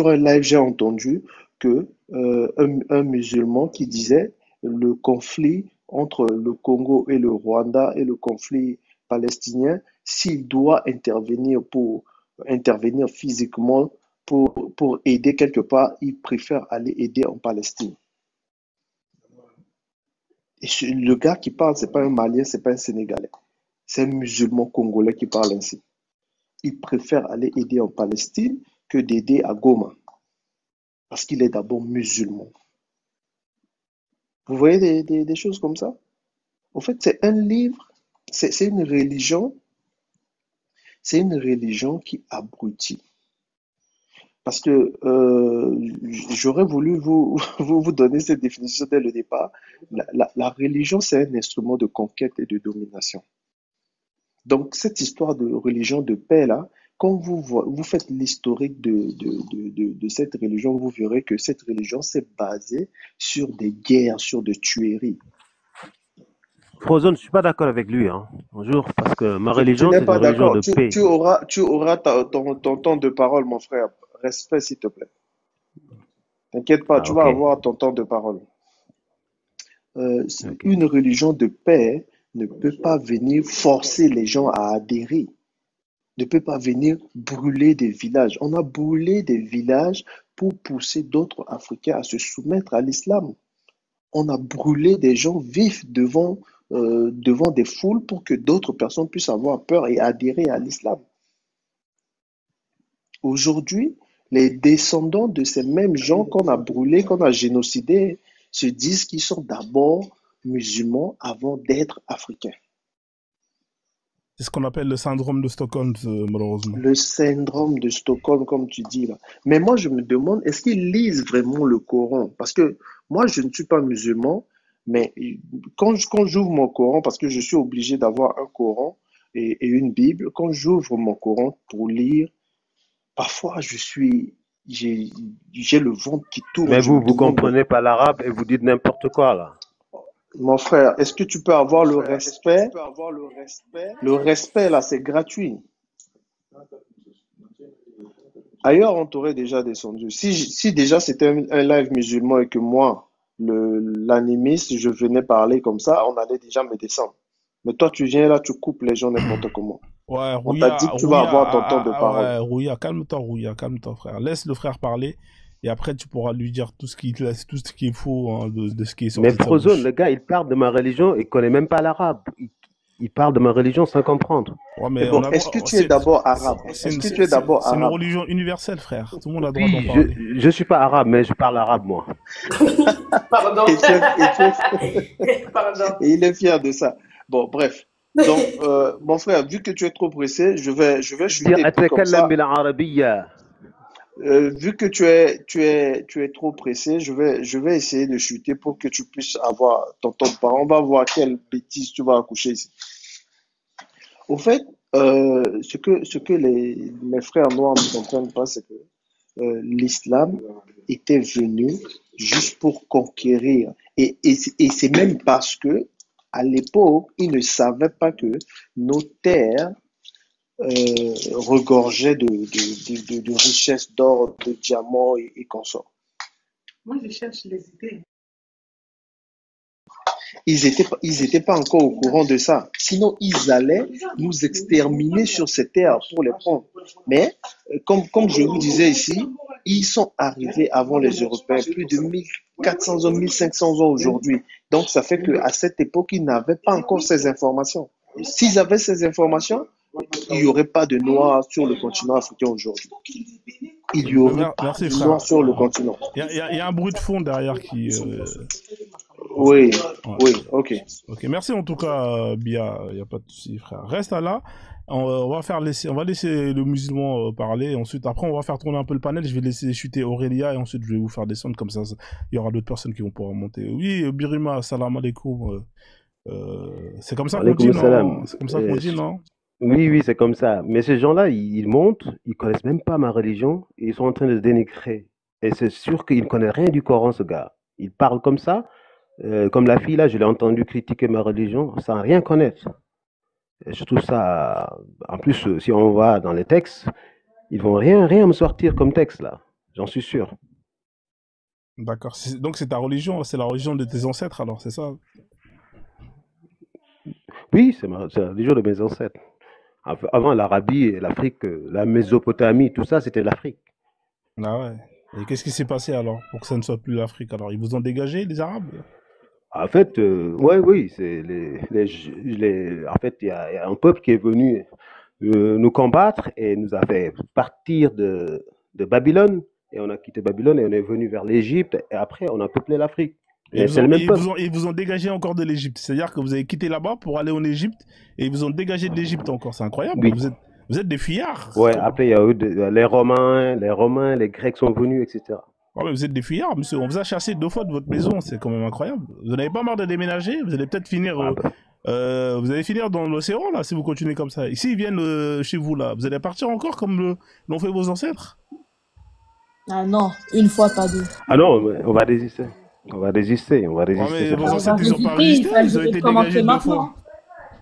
un live, j'ai entendu que un musulman qui disait le conflit entre le Congo et le Rwanda et le conflit palestinien, s'il doit intervenir physiquement pour aider quelque part, il préfère aller aider en Palestine. Et le gars qui parle, c'est pas un Malien, c'est pas un Sénégalais, c'est un musulman congolais qui parle ainsi. Il préfère aller aider en Palestine que d'aider à Goma. Parce qu'il est d'abord musulman. Vous voyez des choses comme ça? En fait, c'est un livre, c'est une religion qui abrutit. Parce que j'aurais voulu vous donner cette définition dès le départ. La religion, c'est un instrument de conquête et de domination. Donc, cette histoire de religion de paix, là, quand vous faites l'historique de cette religion, vous verrez que cette religion s'est basée sur des guerres, sur des tueries. Frozone, je ne suis pas d'accord avec lui. Hein. Bonjour, parce que ma Tu religion, n'es c'est pas une religion d'accord. de paix. Tu auras ton temps de parole, mon frère. Respect, s'il te plaît. T'inquiète pas, tu vas avoir ton temps de parole. Une religion de paix ne peut pas venir forcer les gens à adhérer, ne peut pas venir brûler des villages. On a brûlé des villages pour pousser d'autres Africains à se soumettre à l'islam. On a brûlé des gens vifs devant des foules pour que d'autres personnes puissent avoir peur et adhérer à l'islam. Aujourd'hui, les descendants de ces mêmes gens qu'on a brûlés, qu'on a génocidés, se disent qu'ils sont d'abord musulmans avant d'être africains. C'est ce qu'on appelle le syndrome de Stockholm, malheureusement. Le syndrome de Stockholm, comme tu dis là. Mais moi, je me demande, est-ce qu'ils lisent vraiment le Coran? Parce que moi, je ne suis pas musulman, mais quand j'ouvre mon Coran, parce que je suis obligé d'avoir un Coran et une Bible, quand j'ouvre mon Coran pour lire, parfois j'ai le ventre qui tourne. Mais vous comprenez pas l'arabe et vous dites n'importe quoi là. Mon frère, est-ce que tu peux avoir le respect? Le respect là, c'est gratuit. Ailleurs, on t'aurait déjà descendu. Si déjà c'était un live musulman et que moi, l'animiste, je venais parler comme ça, on allait déjà me descendre. Mais toi, tu viens là, tu coupes les gens n'importe comment. Ouais, on t'a dit que tu vas avoir ton temps de parole. Ouais, Rouya, calme-toi, frère. Laisse le frère parler et après tu pourras lui dire tout ce qu'il faut hein, de ce qui est sorti. Mais Frozone, le gars, il parle de ma religion, il connaît même pas l'arabe. Il parle de ma religion sans comprendre. Ouais, mais bon, est-ce que tu es d'abord arabe? C'est une religion universelle, frère. Tout le monde a le droit d'en parler. Je suis pas arabe, mais je parle arabe, moi. Pardon. Et il est fier de ça. Bon, bref. Donc, mon frère, vu que tu es trop pressé, je vais chuter tout comme ça. Vu que tu es trop pressé, je vais essayer de chuter pour que tu puisses avoir ton temps de parole. On va voir quelle bêtise tu vas accoucher ici. Au fait, ce que les frères noirs ne comprennent pas, c'est que l'islam était venu juste pour conquérir. Et c'est même parce que, à l'époque, ils ne savaient pas que nos terres regorgeaient de richesses d'or, de diamants et consorts. Moi, je cherche les idées. Ils étaient pas encore au courant de ça. Sinon, ils allaient nous exterminer sur ces terres pour les prendre. Mais, comme je vous disais ici, ils sont arrivés avant les Européens, plus de 1400 ans, 1500 ans aujourd'hui. Donc, ça fait qu'à cette époque, ils n'avaient pas encore ces informations. S'ils avaient ces informations, il n'y aurait pas de Noirs sur le continent africain aujourd'hui. Il y aurait pas Merci, de frère. Noirs sur le continent. Il y a un bruit de fond derrière qui. Oui, Ouais. oui, ok. Ok, merci en tout cas, Bia. Il n'y a pas de souci, frère. Reste là. On va laisser le musulman parler. Ensuite, après, on va faire tourner un peu le panel. Je vais laisser chuter Aurélia et ensuite, je vais vous faire descendre comme ça. Il y aura d'autres personnes qui vont pouvoir monter. Oui, Birima, salam alaikum. C'est comme ça qu'on dit, Alaykoum non? salam. C'est comme ça qu'on dit, non? Oui, c'est comme ça. Mais ces gens-là, ils montent, ils connaissent même pas ma religion, et ils sont en train de se dénigrer. Et c'est sûr qu'il ne connaît rien du Coran, ce gars. Il parle comme ça, comme la fille là, je l'ai entendu critiquer ma religion sans rien connaître. Et je trouve ça. En plus, si on va dans les textes, ils vont rien me sortir comme texte là. J'en suis sûr. D'accord. Donc, c'est ta religion, c'est la religion de tes ancêtres, alors, c'est ça? Oui, c'est la religion de mes ancêtres. Avant l'Arabie et l'Afrique, la Mésopotamie, tout ça, c'était l'Afrique. Ah ouais. Et qu'est-ce qui s'est passé alors pour que ça ne soit plus l'Afrique? Alors, ils vous ont dégagé, les Arabes? En fait, oui, c'est en fait, il y a un peuple qui est venu nous combattre et nous a fait partir de Babylone. Et on a quitté Babylone et on est venu vers l'Égypte. Et après, on a peuplé l'Afrique. Et c'est le même peuple. Ils vous ont dégagé encore de l'Égypte. C'est-à-dire que vous avez quitté là-bas pour aller en Égypte et ils vous ont dégagé de l'Égypte encore. C'est incroyable. Oui. Vous êtes des fuyards. Ouais, après, il y a eu les Romains, les Grecs sont venus, etc. Ouais, mais vous êtes des fuyards, monsieur. On vous a chassé 2 fois de votre maison. C'est quand même incroyable. Vous n'avez pas marre de déménager? Vous allez peut-être finir... vous allez finir dans l'océan, là, si vous continuez comme ça. Ici, ils viennent chez vous, là. Vous allez partir encore comme l'ont fait vos ancêtres? Ah non, une fois, pas deux. Ah non, on va résister. On va résister. Ouais, mais vos ancêtres, ils n'ont pas résisté. Ils ont été dégagés 2 fois.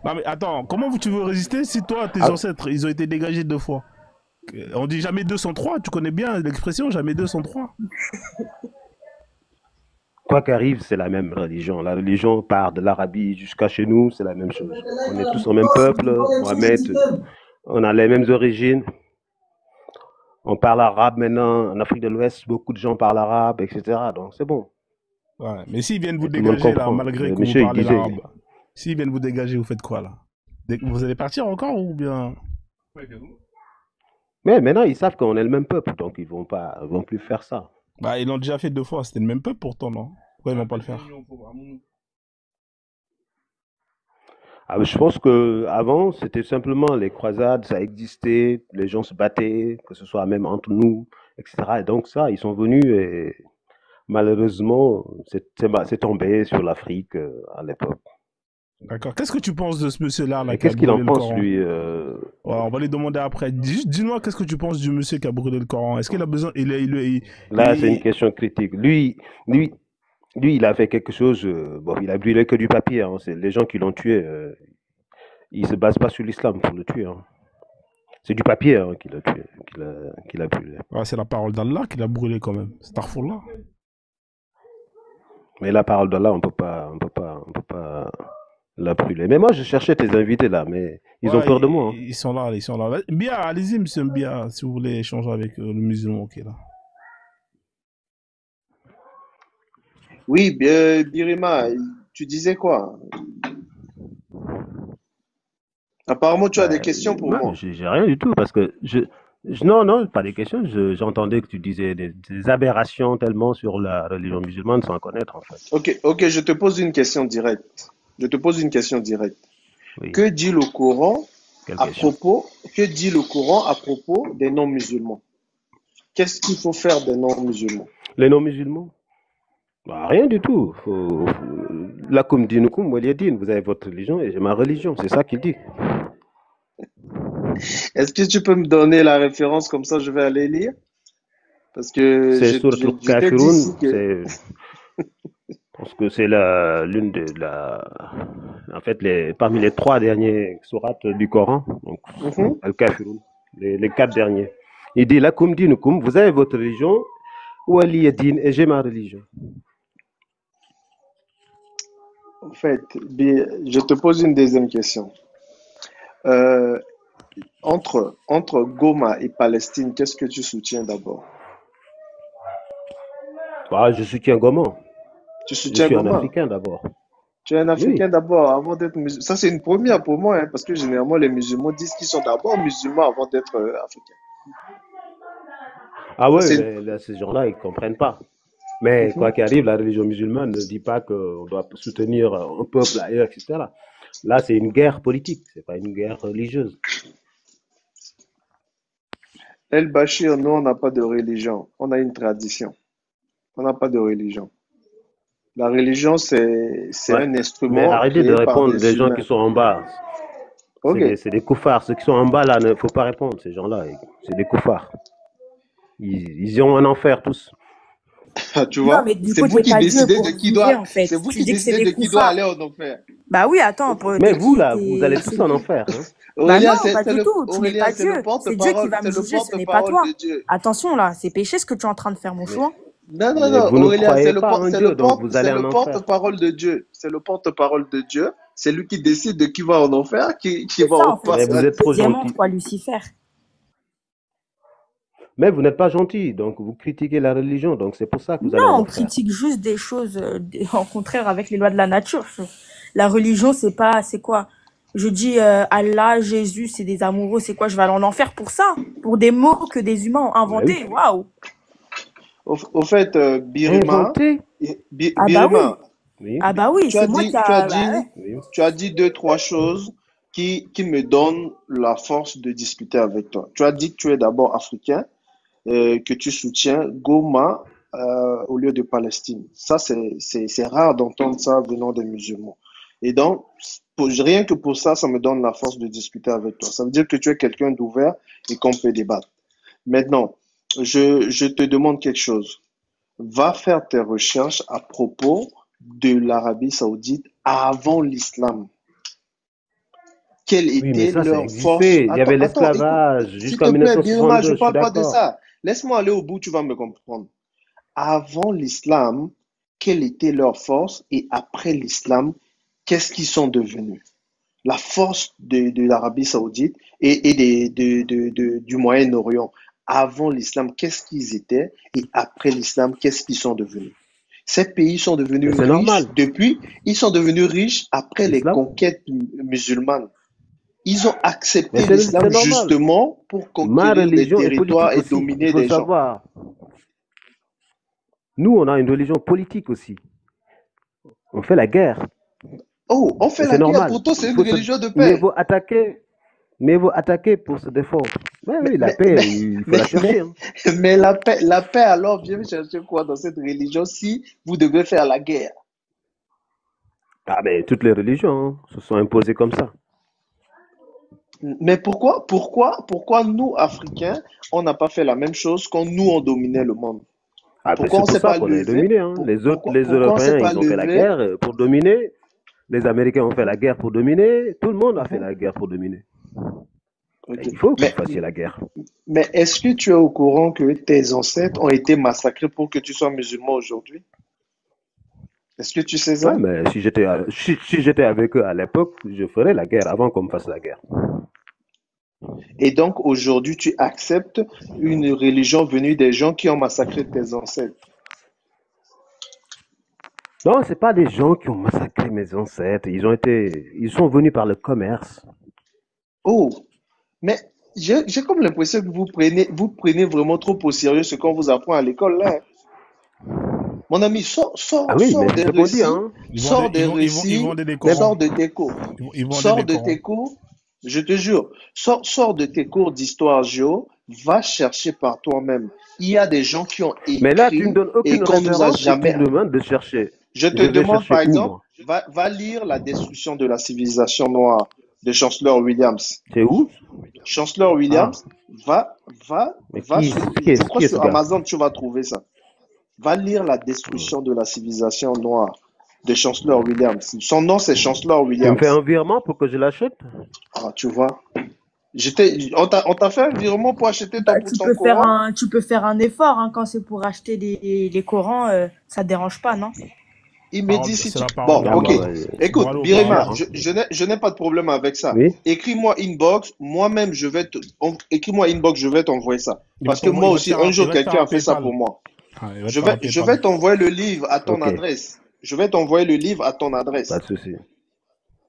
Non, mais attends, comment tu veux résister si toi, tes ancêtres, ils ont été dégagés 2 fois? On dit jamais 203, tu connais bien l'expression, jamais 203. Quoi qu'arrive, c'est la même religion. La religion part de l'Arabie jusqu'à chez nous, c'est la même chose. On est tous au même peuple, Mohamed, on a les mêmes origines. On parle arabe maintenant, en Afrique de l'Ouest, beaucoup de gens parlent arabe, etc. Donc c'est bon. Ouais, mais s'ils viennent vous dégager là, malgré que vous parlez l'arabe, s'ils viennent vous dégager, vous faites quoi là? Vous allez partir encore ou bien? Mais maintenant, ils savent qu'on est le même peuple, donc ils vont plus faire ça. Bah, ils l'ont déjà fait 2 fois, c'était le même peuple pourtant, non? Pourquoi ils vont pas le faire? Ah, je pense que avant, c'était simplement les croisades, ça existait, les gens se battaient, que ce soit même entre nous, etc. Et donc ça, ils sont venus et malheureusement, c'est tombé sur l'Afrique à l'époque. D'accord. Qu'est-ce que tu penses de ce monsieur-là là, qu'est-ce qu'il en pense, lui Ouais, on va lui demander après. Dis-moi, qu'est-ce que tu penses du monsieur qui a brûlé le Coran? Est-ce qu'il a besoin... Là, c'est une question critique. Lui, il a fait quelque chose... bon, il a brûlé que du papier. Hein. C'est les gens qui l'ont tué. Ils se basent pas sur l'islam pour le tuer. Hein. C'est du papier hein, qu'il a tué, qu'il a brûlé. Ouais, c'est la parole d'Allah qu'il a brûlé quand même. C'est Astaghfirullah. Mais la parole d'Allah, on peut pas la brûler. Mais moi, je cherchais tes invités là, mais ils ont peur de moi. Hein. Ils sont là. Bien, allez-y, monsieur Mbia, si vous voulez échanger avec le musulman, ok là. Oui, Birima, tu disais quoi? Apparemment, tu as des questions pour moi. J'ai rien du tout parce que non, pas des questions. J'entendais que tu disais des aberrations tellement sur la religion musulmane sans connaître en fait. Ok, je te pose une question directe. Oui. Que dit le Coran à propos des non-musulmans? Qu'est-ce qu'il faut faire des non-musulmans? Les non-musulmans? Bah, rien du tout. Lakum dinukum waliyadin. Vous avez votre religion et j'ai ma religion. C'est ça qu'il dit. Est-ce que tu peux me donner la référence comme ça, je vais aller lire? Parce que C'est sur je t'ai dit Kafirun. ici que... Je pense que c'est l'une de la. En fait, parmi les 3 derniers sourates du Coran. Donc, Mhm. Al-Kafirun. Les 4 derniers. Il dit Lakum dinukum. Vous avez votre religion. Waliyadin. Et j'ai ma religion. En fait, je te pose une deuxième question. Euh, entre Goma et Palestine, qu'est-ce que tu soutiens d'abord? Bah, je soutiens Goman. Tu Je soutiens suis un Goma? Africain d'abord. Tu es un Oui. Africain d'abord avant d'être musulman. Ça, c'est une première pour moi, hein, parce que généralement, les musulmans disent qu'ils sont d'abord musulmans avant d'être africains. Ah Ça, ouais, c'est mais là, ces gens-là, ils comprennent pas. Mais Mhm. quoi qu'il arrive, la religion musulmane ne dit pas qu'on doit soutenir un peuple ailleurs, etc. Là, c'est une guerre politique, c'est pas une guerre religieuse. El Bachir, nous, on n'a pas de religion. On a une tradition. On n'a pas de religion. La religion, c'est Ouais. un Mais instrument arrêtez de créé par répondre des des gens qui humains. sont en bas. Ok. C'est des koufars. Ceux qui sont en bas, là, il ne faut pas répondre, ces gens-là. C'est des koufars. Ils ont un enfer, tous. Tu Non, vois, mais du c'est coup, vous t'es qui pas Dieu décidez pour de qui juger, doit, en fait. c'est vous Tu qui dis que c'est décidez des de qui doit koufars. aller en enfer. Bah oui, attends, Mais t'es vous, qui? là, vous allez C'est tous en qui? enfer. Hein. Bah Aurélien, non, pas du tout. Tu n'es Aurélien, pas c'est le Dieu. C'est Dieu qui porte-parole, va me c'est le juger, ce n'est pas porte-parole toi. de Dieu. Attention là, c'est péché ce que tu es en train de faire, mon Mais, chouin. Non, non, mais non, vous ne Aurélien, croyez pas en Dieu, donc vous allez c'est en le enfer. porte-parole de Dieu. C'est le porte-parole de Dieu. C'est lui qui décide de qui va en enfer, qui C'est va ça, au en fait. Mais C'est vous le êtes trop deuxième gentil. ange, quoi, Lucifer. Mais vous n'êtes pas gentil, donc vous critiquez la religion, donc c'est pour ça que vous allez en Non, on enfer. critique juste des choses en contraire avec les lois de la nature. La religion, c'est pas, c'est quoi? Je dis Allah, Jésus, c'est des amoureux, c'est quoi? Je vais aller en enfer pour ça? Pour des mots que des humains ont Mais oui. inventés? Waouh! Au fait, Birima, Inventé? Ah bah oui! Birima, Oui. Ah bah oui, tu as c'est moi dit, qui a... Bah ouais. Oui. tu as dit 2, 3 choses qui me donnent la force de discuter avec toi. Tu as dit que tu es d'abord africain, que tu soutiens Goma au lieu de Palestine. Ça, c'est rare d'entendre ça venant des musulmans. Et donc, rien que pour ça, ça me donne la force de discuter avec toi. Ça veut dire que tu es quelqu'un d'ouvert et qu'on peut débattre. Maintenant, je te demande quelque chose. Va faire tes recherches à propos de l'Arabie Saoudite avant l'islam. Quelle Oui, mais était ça leur force? existait. Il y avait Attends, écoute, l'esclavage s'il jusqu'en te plaît, Birima, 1962, je je suis parle pas de d'accord. ça. Laisse-moi aller au bout, tu vas me comprendre. Avant l'islam, quelle était leur force? Et après l'islam, qu'est-ce qu'ils sont devenus? La force de l'Arabie Saoudite et du Moyen-Orient. Avant l'islam, qu'est-ce qu'ils étaient? Et après l'islam, qu'est-ce qu'ils sont devenus? Ces pays sont Mais devenus c'est riches normal. ils sont devenus riches après les L'islam? conquêtes musulmanes. Ils ont Mais accepté c'est l'islam normal. justement pour Ma conquérir des religion est territoires politique et aussi. Il dominer faut des gens. savoir. Nous, on a une religion politique aussi. On fait la guerre. Oh, on fait Et la c'est guerre, normal. pourtant c'est Il une faut se... religion de Mieux paix. vaut attaquer. Mieux vaut attaquer pour se défendre. Ouais, Mais, oui, la mais, paix, mais, il faut mais, la chercher. Hein. mais la paix alors, viens chercher quoi dans cette religion si vous devez faire la guerre? Ah, mais toutes les religions hein, se sont imposées comme ça. Mais pourquoi nous, Africains, on n'a pas fait la même chose quand nous, on dominait le monde? Ah, ben Pourquoi c'est on pour s'est ça pas qu'on est levé? dominé. Hein. Les autres, les Pourquoi on s'est Européens, pas ils ont fait la levé? guerre pour dominer. Les Américains ont fait la guerre pour dominer. Tout le monde a fait Mhm. la guerre pour dominer. Ok. Et il faut que vous Mais, fassiez la guerre. mais est-ce que tu es au courant que tes ancêtres ont été massacrés pour que tu sois musulman aujourd'hui? Est-ce que tu sais Ouais, ça? mais si j'étais avec eux à l'époque, je ferais la guerre avant qu'on me fasse la guerre. Et donc aujourd'hui, tu acceptes une religion venue des gens qui ont massacré tes ancêtres. Non, c'est pas des gens qui ont massacré mes ancêtres. Ils sont venus par le commerce. Oh, mais j'ai comme l'impression que vous prenez vraiment trop au sérieux ce qu'on vous apprend à l'école là. Mon ami, Ah oui, mais sors c'est des ce qu'on dit, récits, hein. sors des Ils récits, vendaient des Mais Corans. sors de tes cours, Ils vendaient sors des de Corans. tes cours, je te jure, sors de tes cours d'histoire géo Va chercher par toi-même. Il y a des gens qui ont Mais là, tu me écrit donnes et aucune qu'on nous a référence et tu jamais. me demandes de chercher. Je te Je vais demande, par chercher où, exemple, moi? va lire La destruction de la civilisation noire de Chancellor Williams. C'est où? Chancellor Ah, Williams, va mais sur, qui je est, crois qui est ce sur gars? Amazon, tu vas trouver ça. Va lire La destruction de la civilisation noire de Chancellor Williams. Son nom, c'est Chancellor Tu me fais Williams. un virement pour que je l'achète? Ah, tu vois. On t'a fait un virement pour acheter Bah, ton Coran? tu peux faire un effort hein, quand c'est pour acheter les Corans, ça dérange pas, non? Il me dit si C'est tu... la parole Bon, de Ah, ok. bah, Dieu. Écoute, Voilà au Birima, parole. je n'ai pas de problème avec ça. oui. Écris-moi inbox, moi-même, écris-moi inbox, je vais t'envoyer ça. Parce que moi Il va te aussi, faire un il jour, va te faire quelqu'un un a fait ça PayPal. pour moi. Ah, il va te Je faire un vais PayPal. t'envoyer le livre à ton Ok, adresse. Je vais t'envoyer le livre à ton adresse. pas de souci. Ah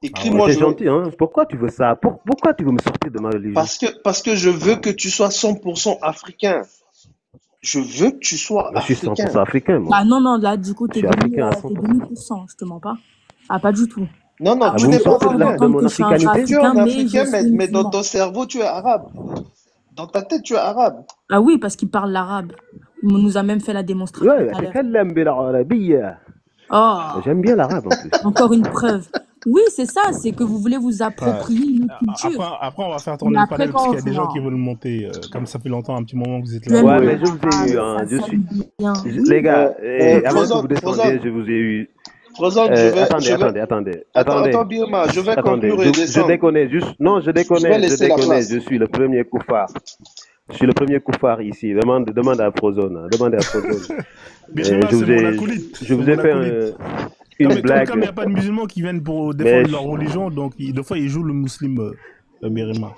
Mais Écris-moi, ouais. c'est gentil, hein? Pourquoi tu veux ça? Pourquoi tu veux me sortir de ma religion? parce que je veux que tu sois 100% africain. Je veux que tu sois Je suis africain. 100% africain, moi. Bah non, là, du coup, Je suis africain à t'es 100%. 2000%, je te mens pas. Ah, pas du tout. Non, Ah, tu vous me n'es pas sortez d'accord de africain. d'entendre mon que je suis un vrai africanité? Tu es un africain, mais je africain, suis mais dans musulman. ton cerveau, tu es arabe. Dans ta tête, tu es arabe. Ah oui, parce qu'il parle l'arabe. On nous a même fait la démonstration Ouais, tout à l'heure. أتكلم بالعربية. Oh, J'aime bien l'arabe en plus. encore une preuve. Oui, c'est ça, c'est que vous voulez vous Ouais. approprier une autre culture. Après, on va faire Mais tourner le après, panel parce quand qu'il y a des gens qui non, veulent monter. Comme ça fait longtemps, un petit moment que vous êtes tu là. aimes Ouais, bien mais je vous ai eu, l'arabe, hein. ça sonne bien. Oui, Les gars, avant que Frozone, vous descendiez, je vous ai eu. Frozone, attends, Attendez. Birma, je vais Attendez, conclure et je descendre. déconne juste. Non, je Je vais déconne, laisser la place. je suis le premier koufar. Je suis le premier koufar ici. Demande à Frozone. Demandez à Frozone. Birima, c'est mon acolyte. Je vous ai fait une blague. Comme il n'y a pas de musulmans qui viennent pour Mais défendre leur religion, donc des fois ils jouent le musulman, Birima.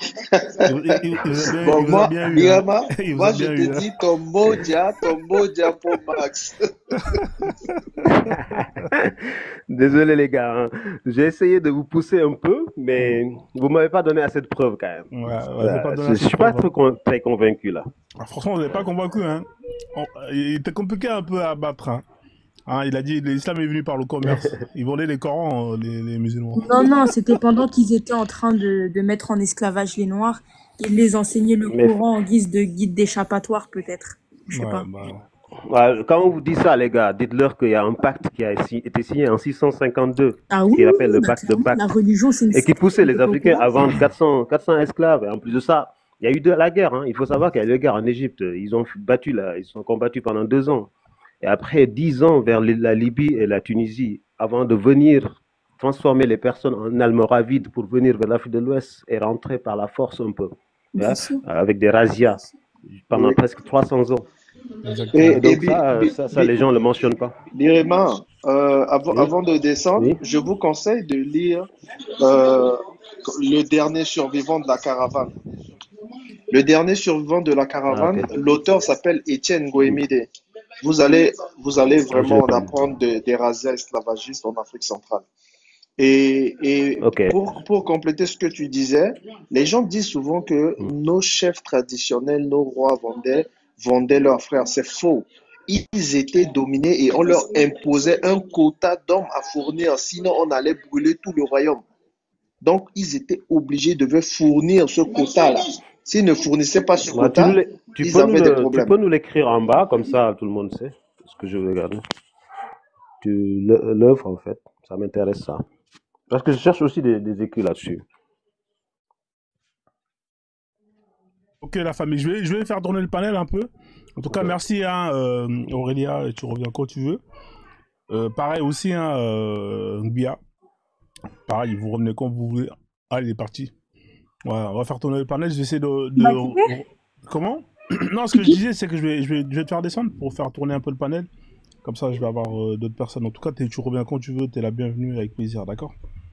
Bon, Il vous a bien eu. Birma, Il vous moi a je bien te eu. dis ton moja pour Max. Désolé les gars, hein. J'ai essayé de vous pousser un peu, mais vous m'avez pas donné assez de preuves quand même. Ouais, c'est pas donné Je assez de suis pas preuves, très convaincu là. Franchement, vous n'avez pas convaincu. Hein. Il était compliqué un peu à battre. Hein, il a dit l'islam est venu par le commerce. Ils vendaient les Corans, les musulmans. Non, c'était pendant qu'ils étaient en train de mettre en esclavage les Noirs. Ils les enseignaient le Coran en guise de guide d'échappatoire, peut-être. Je sais pas. Ouais, quand on vous dit ça, les gars, dites-leur qu'il y a un pacte qui a été signé en 652, qu'il appelle le pacte de Pâques, la religion, c'est une et qui poussait les Africains à vendre courant. 400 esclaves. Et en plus de ça, il y a eu de la guerre. Hein. Il faut savoir qu'il y a eu la guerre en Égypte. Ils ont combattu pendant 2 ans. Et après 10 ans vers la Libye et la Tunisie, avant de venir transformer les personnes en Almoravides pour venir vers l'Afrique de l'Ouest et rentrer par la force un peu, hein, avec des razzias pendant presque 300 ans. Et donc ça, les gens ne le mentionnent pas. Birima, avant de descendre, je vous conseille de lire Le dernier survivant de la caravane. Le dernier survivant de la caravane, l'auteur s'appelle Étienne Goemide. Vous allez vraiment en apprendre des razzias esclavagistes en Afrique centrale. Et pour compléter ce que tu disais, les gens disent souvent que nos chefs traditionnels, nos rois vendaient leurs frères. C'est faux. Ils étaient dominés et on leur imposait un quota d'hommes à fournir, sinon on allait brûler tout le royaume. Donc ils étaient obligés de fournir ce quota-là. S'ils ne fournissaient pas ce quota, ils avaient des problèmes. Tu peux nous l'écrire en bas, comme ça tout le monde sait ce que je veux regarder. L'œuvre, en fait, ça m'intéresse ça. Parce que je cherche aussi des écrits là-dessus. Ok, la famille, je vais faire tourner le panel un peu. En tout cas, merci Aurélia, et tu reviens quand tu veux. Pareil aussi, Ngbia. Pareil, vous revenez quand vous voulez. Ah, il est parti. Voilà, on va faire tourner le panel. Je vais essayer de... Comment? Non, ce que je disais, c'est que je vais te faire descendre pour faire tourner un peu le panel. Comme ça, je vais avoir d'autres personnes. En tout cas, tu reviens quand tu veux. Tu es la bienvenue avec plaisir, d'accord?